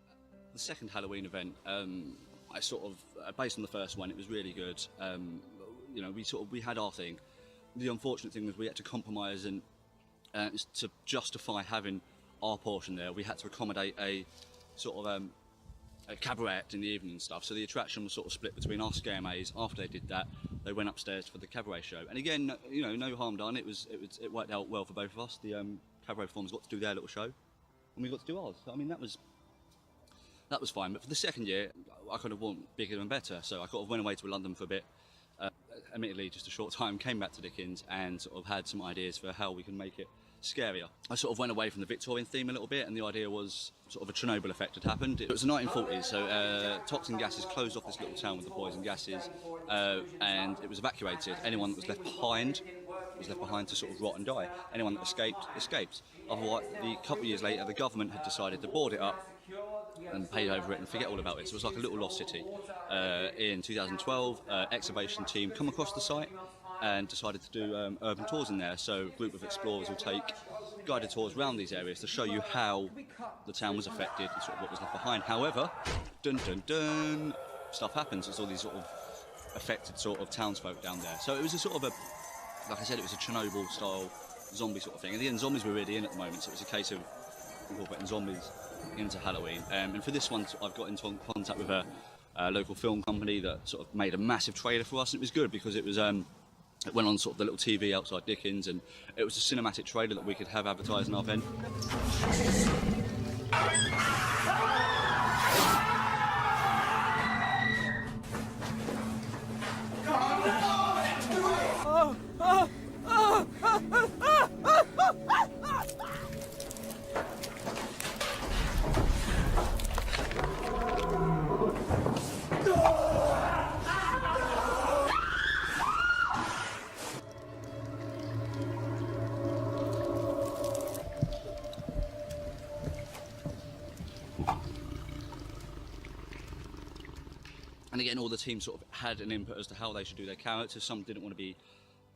the second Halloween event, I sort of, based on the first one, it was really good. You know, we had our thing. The unfortunate thing was we had to compromise, and to justify having our portion there, we had to accommodate a sort of a cabaret act in the evening and stuff. So the attraction was sort of split between our scare maze. After they did that, they went upstairs for the cabaret show. And again, you know, no harm done. It worked out well for both of us. The cabaret performers got to do their little show, and we got to do ours. So, I mean, that was fine. But for the second year, I kind of want bigger and better. So I kind of went away to London for a bit. Admittedly, just a short time, came back to Dickens and sort of had some ideas for how we can make it scarier. I sort of went away from the Victorian theme a little bit, and the idea was sort of a Chernobyl effect had happened. It was the 1940s, so toxin gases closed off this little town with the poison gases, and it was evacuated. Anyone that was left behind to sort of rot and die. Anyone that escaped. Otherwise, a couple of years later, the government had decided to board it up and pay over it and forget all about it. So it was like a little lost city. In 2012, excavation team come across the site and decided to do urban tours in there. So a group of explorers will take guided tours around these areas to show you how the town was affected and sort of what was left behind. However, dun dun dun, stuff happens. There's all these sort of affected sort of townsfolk down there. So it was a sort of like I said, it was a Chernobyl style zombie sort of thing. And the zombies were really in at the moment, so it was a case of incorporating zombies into Halloween. And for this one, I've got into contact with a local film company that sort of made a massive trailer for us, and it was good because it was it went on sort of the little TV outside Dickens, and it was a cinematic trailer that we could have advertised in our event. again, all the teams sort of had an input as to how they should do their characters. Some didn't want to be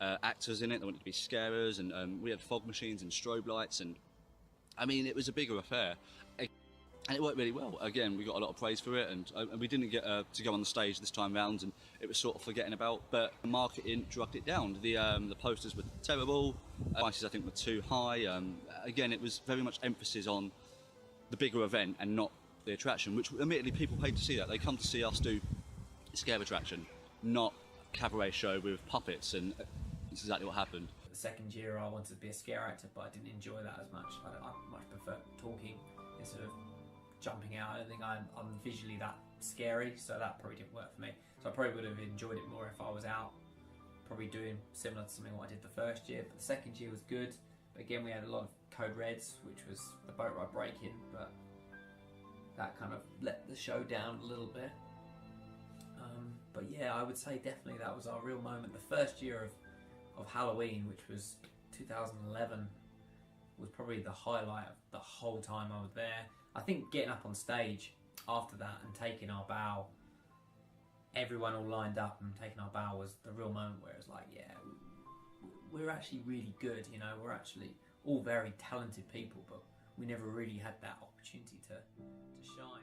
actors in it, they wanted to be scarers, and we had fog machines and strobe lights, and I mean, it was a bigger affair. And it worked really well. Again, we got a lot of praise for it, and we didn't get to go on the stage this time round, and it was sort of forgetting about, but the marketing drugged it down. The posters were terrible, prices I think were too high. Again, it was very much emphasis on the bigger event and not the attraction, which admittedly people paid to see that. They come to see us do a scare attraction, not a cabaret show with puppets, and that's exactly what happened. The second year I wanted to be a scare actor, but I didn't enjoy that as much. I much prefer talking instead of jumping out. I don't think I'm visually that scary, so that probably didn't work for me. So I probably would have enjoyed it more if I was out, probably doing similar to something what I did the first year. But the second year was good. But again, we had a lot of code reds, which was the boat ride break-in, but that kind of let the show down a little bit. But yeah, I would say definitely that was our real moment. The first year of Halloween, which was 2011, was probably the highlight of the whole time I was there. I think getting up on stage after that and taking our bow, everyone all lined up and taking our bow, was the real moment where it's like, yeah, we're actually really good, you know, we're actually all very talented people, but we never really had that opportunity to shine.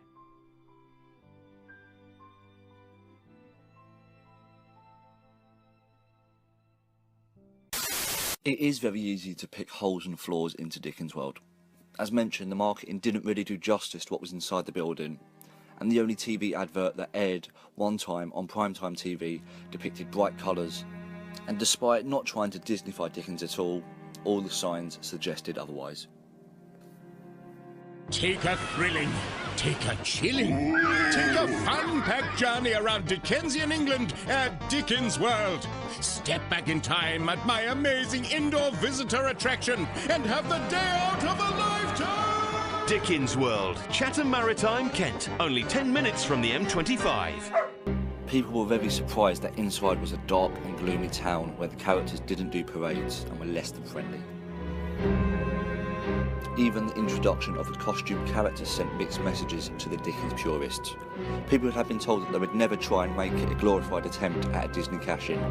It is very easy to pick holes and flaws into Dickens World. As mentioned, the marketing didn't really do justice to what was inside the building, and the only TV advert that aired one time on primetime TV depicted bright colours, and despite not trying to Disneyfy Dickens at all the signs suggested otherwise. Take a thrilling, take a chilling, take a fun-packed journey around Dickensian England at Dickens World. Step back in time at my amazing indoor visitor attraction and have the day out of a lifetime! Dickens World, Chatham Maritime, Kent. Only 10 minutes from the M25. People were very surprised that inside was a dark and gloomy town where the characters didn't do parades and were less than friendly. Even the introduction of a costume character sent mixed messages to the Dickens purists. People had been told that they would never try and make it a glorified attempt at a Disney cash-in.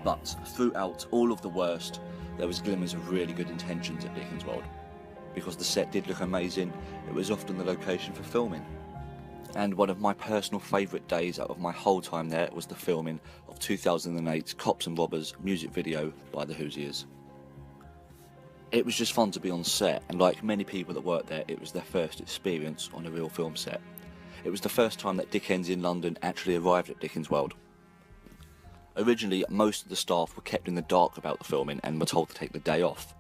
But throughout all of the worst, there was glimmers of really good intentions at Dickens World. Because the set did look amazing, it was often the location for filming. And one of my personal favourite days out of my whole time there was the filming of 2008's Cops and Robbers music video by the Hoosiers. It was just fun to be on set, and like many people that worked there, it was their first experience on a real film set. It was the first time that Dickens in London actually arrived at Dickens World. Originally, most of the staff were kept in the dark about the filming and were told to take the day off.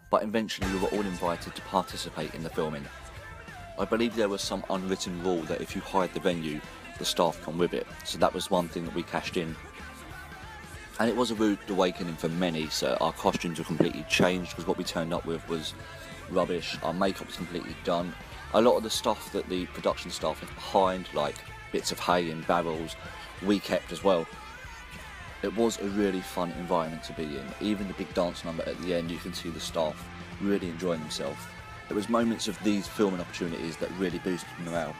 But eventually we were all invited to participate in the filming. I believe there was some unwritten rule that if you hired the venue, the staff come with it, so that was one thing that we cashed in. And it was a rude awakening for many, so our costumes were completely changed because what we turned up with was rubbish. Our makeup was completely done. A lot of the stuff that the production staff left behind, like bits of hay and barrels, we kept as well. It was a really fun environment to be in. Even the big dance number at the end, you can see the staff really enjoying themselves. It was moments of these filming opportunities that really boosted morale.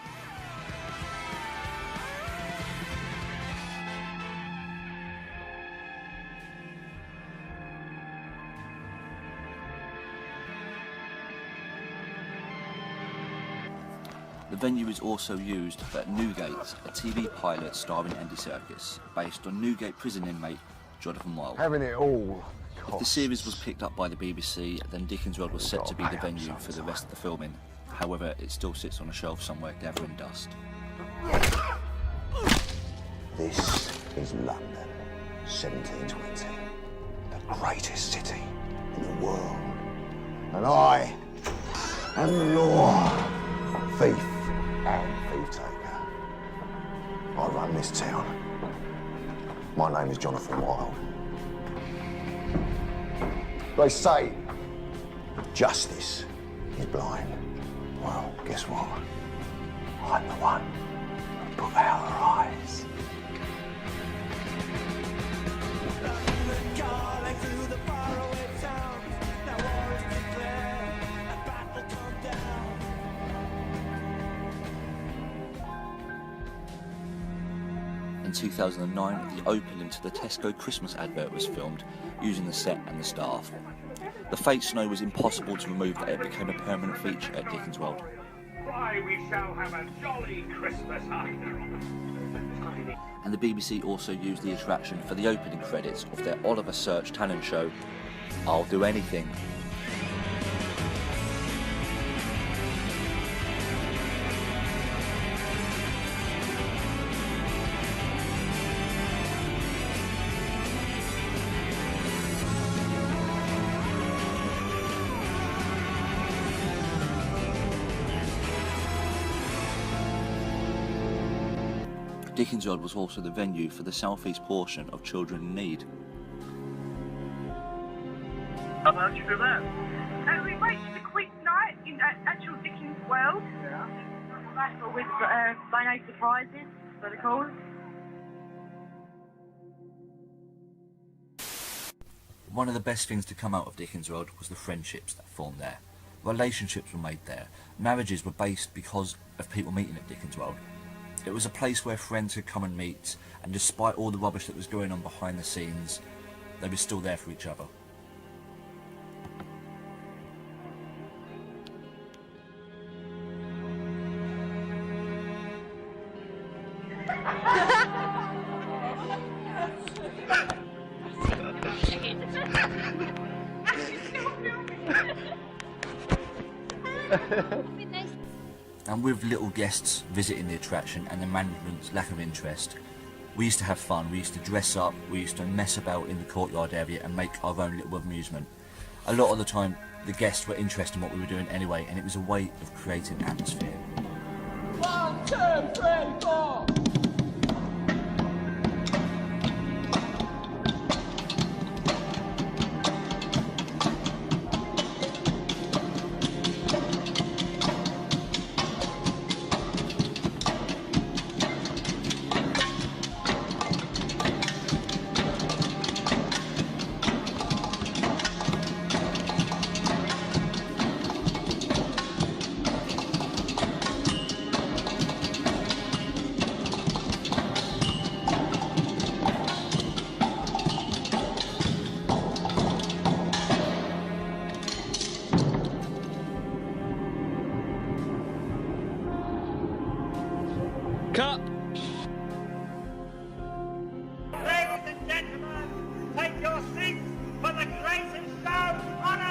The venue is also used for Newgate, a TV pilot starring Andy Serkis, based on Newgate prison inmate Jonathan Wild. Having it all. If the series was picked up by the BBC, then Dickens World was set to be the venue for the rest of the filming. However, it still sits on a shelf somewhere gathering dust. This is London, 1720. The greatest city in the world. And I am the law. Thief and thief taker. I run this town. My name is Jonathan Wild. They say justice is blind. Well, guess what? I'm the one who put out her eyes. In 2009, the opening to the Tesco Christmas advert was filmed using the set and the staff. The fake snow was impossible to remove, but it became a permanent feature at Dickens World. Why, we shall have a jolly Christmas after all. And the BBC also used the attraction for the opening credits of their Oliver Search talent show, I'll Do Anything. Dickens World was also the venue for the southeast portion of Children in Need. How about you for that? We waited a quick night in actual Dickens World. Yeah. With donated prizes for the cause. One of the best things to come out of Dickens World was the friendships that formed there. Relationships were made there. Marriages were based because of people meeting at Dickens World. It was a place where friends could come and meet, and despite all the rubbish that was going on behind the scenes, they were still there for each other. And with little guests visiting the attraction and the management's lack of interest, we used to have fun. We used to dress up, we used to mess about in the courtyard area and make our own little amusement. A lot of the time, the guests were interested in what we were doing anyway, and it was a way of creating atmosphere. 1, 2, 3, 4. Cut! Ladies and gentlemen, take your seats for the great and show honour!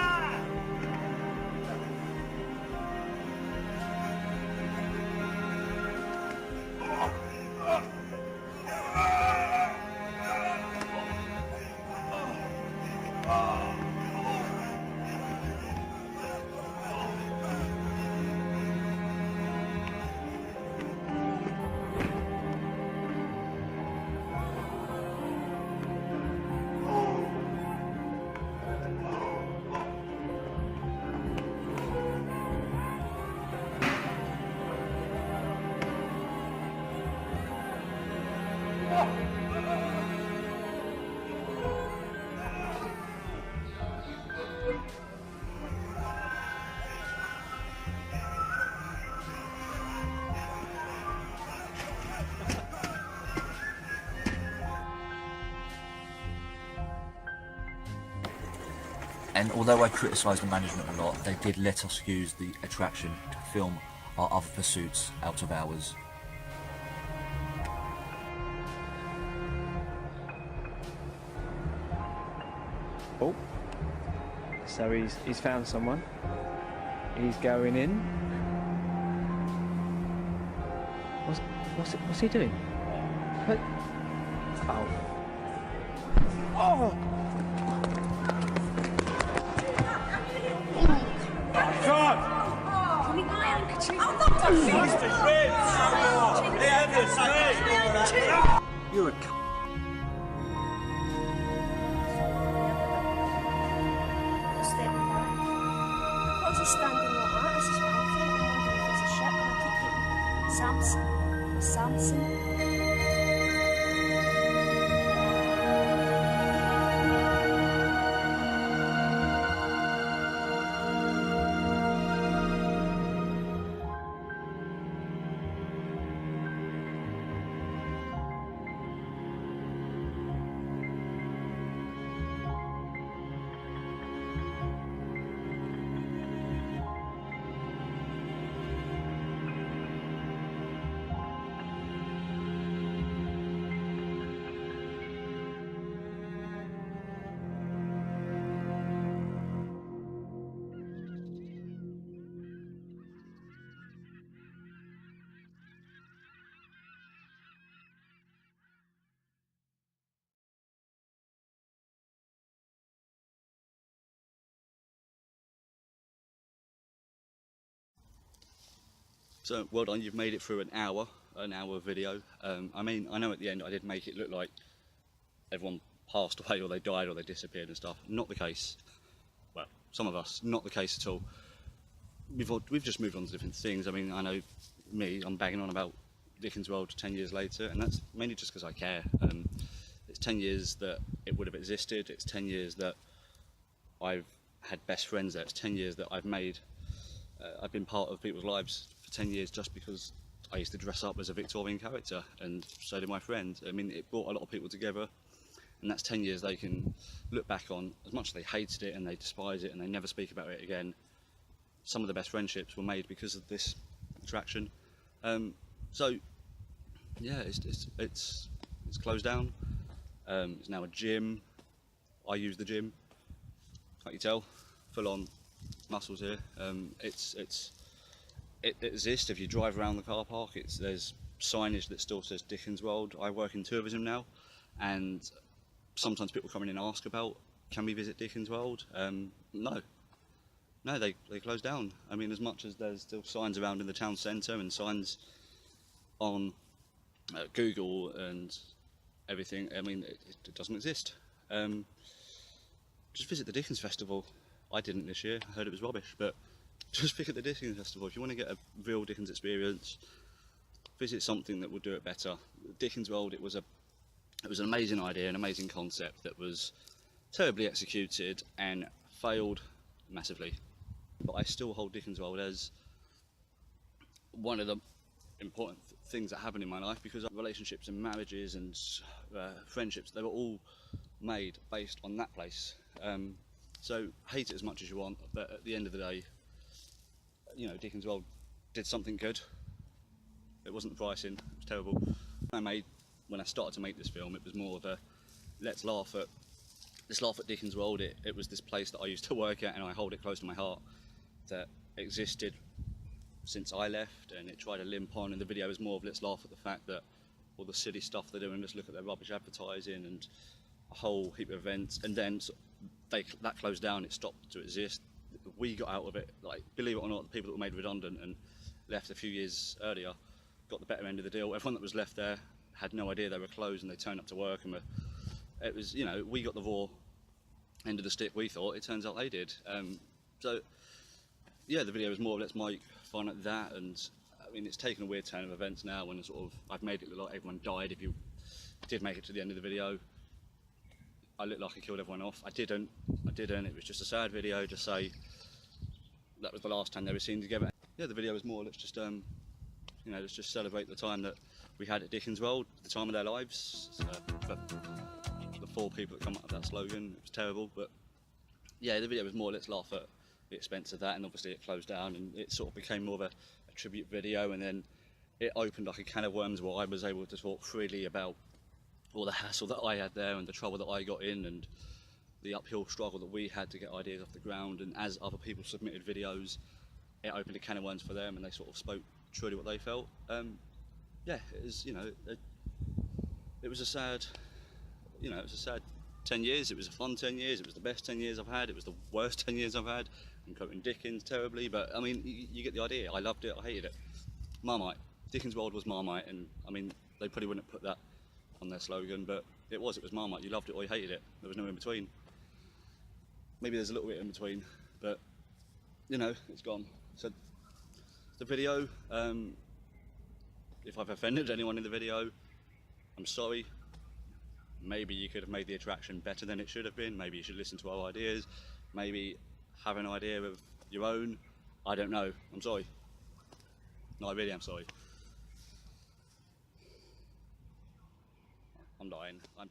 And although I criticised the management a lot, they did let us use the attraction to film our other pursuits out of hours. Oh, so he's found someone. He's going in. What's he doing? What? Oh. Oh! God! Can we buy handkerchiefs? You're a Because he's standing like that, this is what I'm thinking. I'm wondering if it's a ship, and I keep thinking, Samson. So well done, you've made it through an hour video. I mean, I know at the end I did make it look like everyone passed away or they died or they disappeared and stuff. Not the case. Well, some of us, not the case at all. We've just moved on to different things. I mean, I know me, I'm banging on about Dickens World 10 years later, and that's mainly just because I care. It's 10 years that it would have existed. It's 10 years that I've had best friends there. It's 10 years that I've been part of people's lives for 10 years just because I used to dress up as a Victorian character, and so did my friend. I mean, it brought a lot of people together, and that's 10 years they can look back on. As much as they hated it and they despise it and they never speak about it again, some of the best friendships were made because of this attraction. So yeah, it's closed down. It's now a gym. I use the gym. Can't you tell? Full on muscles here. It exists. If you drive around the car park, there's signage that still says Dickens World. I work in tourism now, and sometimes people come in and ask about, can we visit Dickens World? No, they closed down. I mean, as much as there's still signs around in the town centre and signs on Google and everything, I mean, it doesn't exist. Just visit the Dickens Festival. I didn't this year, I heard it was rubbish, but just visit the Dickens Festival. If you want to get a real Dickens experience, visit something that will do it better. Dickens World, it was an amazing idea, an amazing concept that was terribly executed and failed massively. But I still hold Dickens World as one of the important things that happened in my life, because relationships and marriages and friendships, they were all made based on that place. So hate it as much as you want, but at the end of the day, you know, Dickens World did something good. It wasn't the pricing, it was terrible. When I started to make this film, it was more of a let's laugh at Dickens World. It was this place that I used to work at, and I hold it close to my heart, that existed since I left, and it tried to limp on, and the video is more of let's laugh at the fact that all the silly stuff they're doing, just look at their rubbish advertising and a whole heap of events, and then that closed down, it stopped to exist. We got out of it, like, believe it or not, the people that were made redundant and left a few years earlier got the better end of the deal. Everyone that was left there had no idea they were closed, and they turned up to work, and it was, you know, we got the raw end of the stick, we thought. It turns out they did. So yeah, the video was more of let's make fun at that, and I mean, it's taken a weird turn of events now when I've made it look like everyone died. If you did make it to the end of the video, I looked like I killed everyone off. I didn't. It was just a sad video to say that was the last time they were seen together. Yeah, the video was more, let's just you know, let's just celebrate the time that we had at Dickens World, the time of their lives. For the 4 people that come up with that slogan, it was terrible, but yeah, the video was more let's laugh at the expense of that, and obviously it closed down and it sort of became more of a tribute video, and then it opened like a can of worms where I was able to talk freely about all the hassle that I had there and the trouble that I got in and the uphill struggle that we had to get ideas off the ground. And as other people submitted videos, it opened a can of worms for them, and they sort of spoke truly what they felt. Yeah, it was, you know, it was a sad, you know, it was a sad 10 years. It was a fun 10 years. It was the best 10 years I've had. It was the worst 10 years I've had. I'm quoting Dickens terribly, but I mean, you get the idea. I loved it. I hated it. Marmite. Dickens World was Marmite, and I mean, they probably wouldn't put that on their slogan, but it was Marmite. You loved it or you hated it. There was no in between. Maybe there's a little bit in between, but you know, it's gone. So the video, if I've offended anyone in the video, I'm sorry. Maybe you could have made the attraction better than it should have been. Maybe you should listen to our ideas. Maybe have an idea of your own. I don't know. I'm sorry. No, I really am sorry. I'm dying. I'm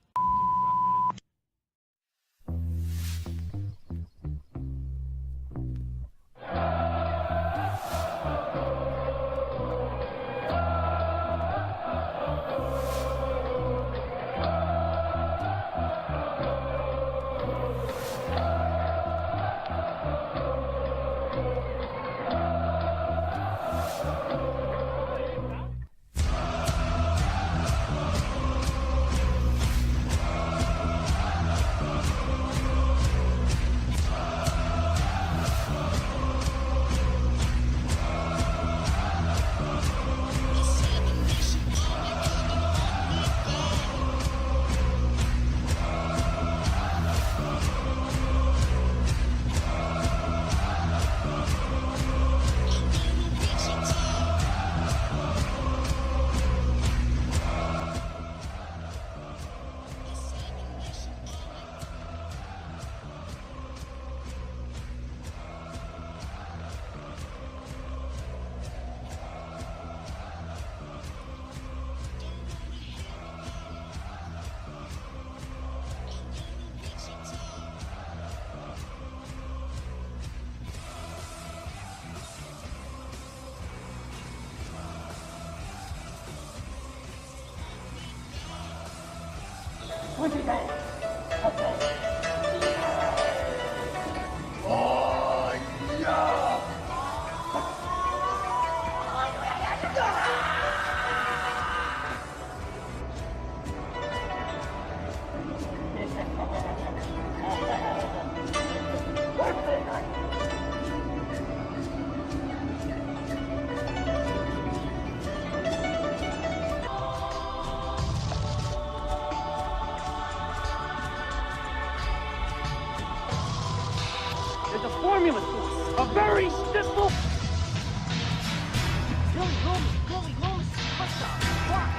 There's a formula to it. A very simple. Billy Loomis, touchdown. Block.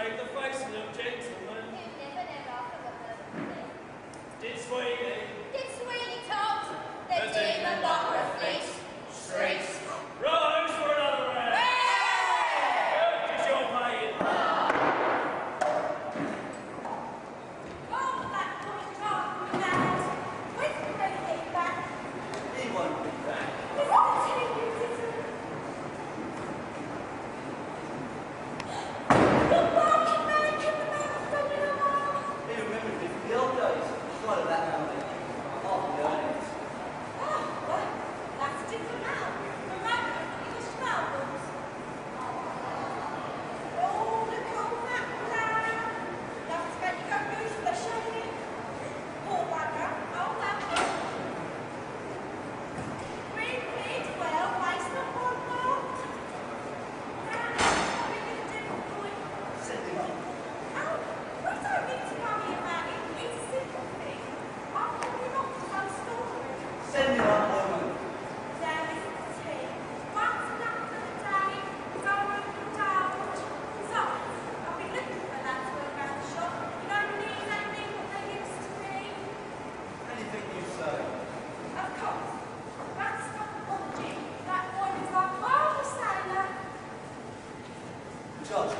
save the facing of gentlemen. Did Sweeney? Did Sweeney talk? The demon butler fleet. Streets. Rose for another round. Is your paying? Oh, that boy can't be mad. When's the great thing back? He won't be back. He's on the TV, He remembers the old days. Try that now and then. Half the earnings. Oh, well, that's different now. Remember, it was albums. Oh, look on that plan. That's when you go goose for shady. Poor bugger. Oh, well. Green pig, well, waste the one more. Now, what are we going to do, boy? Send him up. Oh, we don't need to worry about it. It's a simple thing. I'll pull him off to some story. Send him up, woman. There is the tea. Once enough for the day. Go and put out. Besides, I've been looking for that to work around the shop. You don't need anything what they used to be. Anything you say. Of course. That's not apology. That boy was like, oh, the sailor. Judge.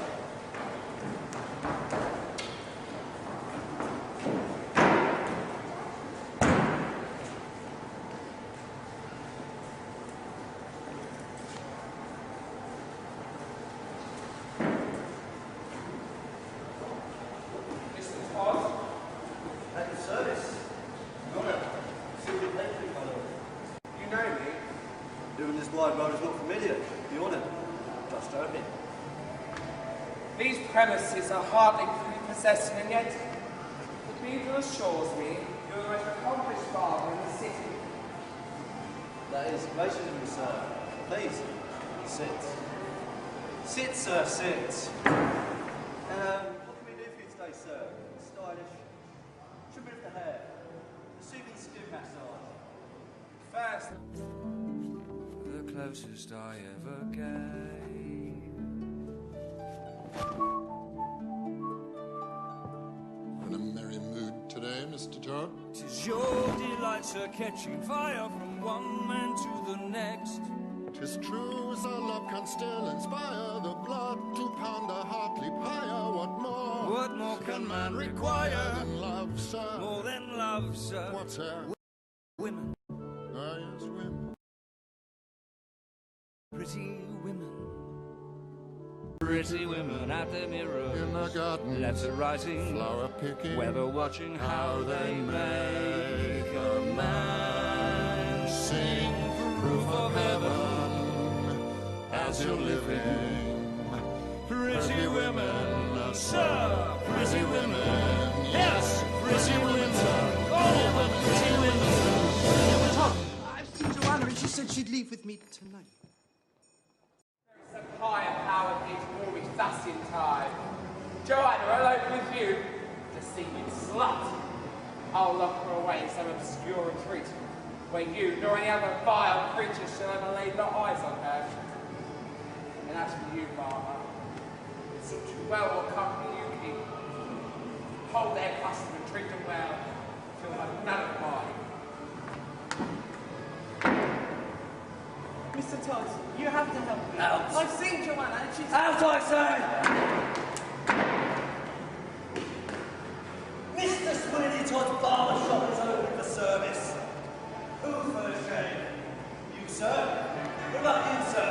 Mr. Todd, At your service. Your Honour. Simply Patrick, my lord. you know me. Doing this wide road is not familiar. Your Honour. Just opening. These premises are hardly fully possessed, and yet the beadle assures me you're the most accomplished barber in the city. That is gracious of you, sir. Please, sit. Sit, sir, sit. What can we do for you today, sir? Stylish. Trim bit of the hair. A soothing skin massage. First, The closest I ever came. In a merry mood today, Mr. Todd? 'Tis your delight, sir, catching fire from one man to the next. 'Tis true, sir, love can still inspire the blood to pound a heart leap higher. What more? What more can man require? Than love, sir. More than love, sir. What's that? Women. Ah, yes, women. Pretty women. Pretty women at the mirror. In the garden. Letter writing. Flower picking. Weather watching. How they make a man sing. Proof of heaven as you're living. Pretty women, sir. Pretty women. Yes, pretty women, sir. Oh, pretty women, sir. Tom, I've seen Joanna and she said she'd leave with me tonight. there is some higher power here to all this dust in time. Joanna, alone with you, deceiving slut. I'll lock her away in some obscure retreat where you nor any other vile creature shall ever lay not eyes on her. And as for you, Barber, see too well what company you keep. Hold their custom and treat them well. You'll have none of mine. Mr. Todd, you have to help me. Out. I've seen Joanna and she's... Out, I say! Mr. Sweeney Todd's barber shop is open for service. Who for the shame? You, sir? What about you, sir?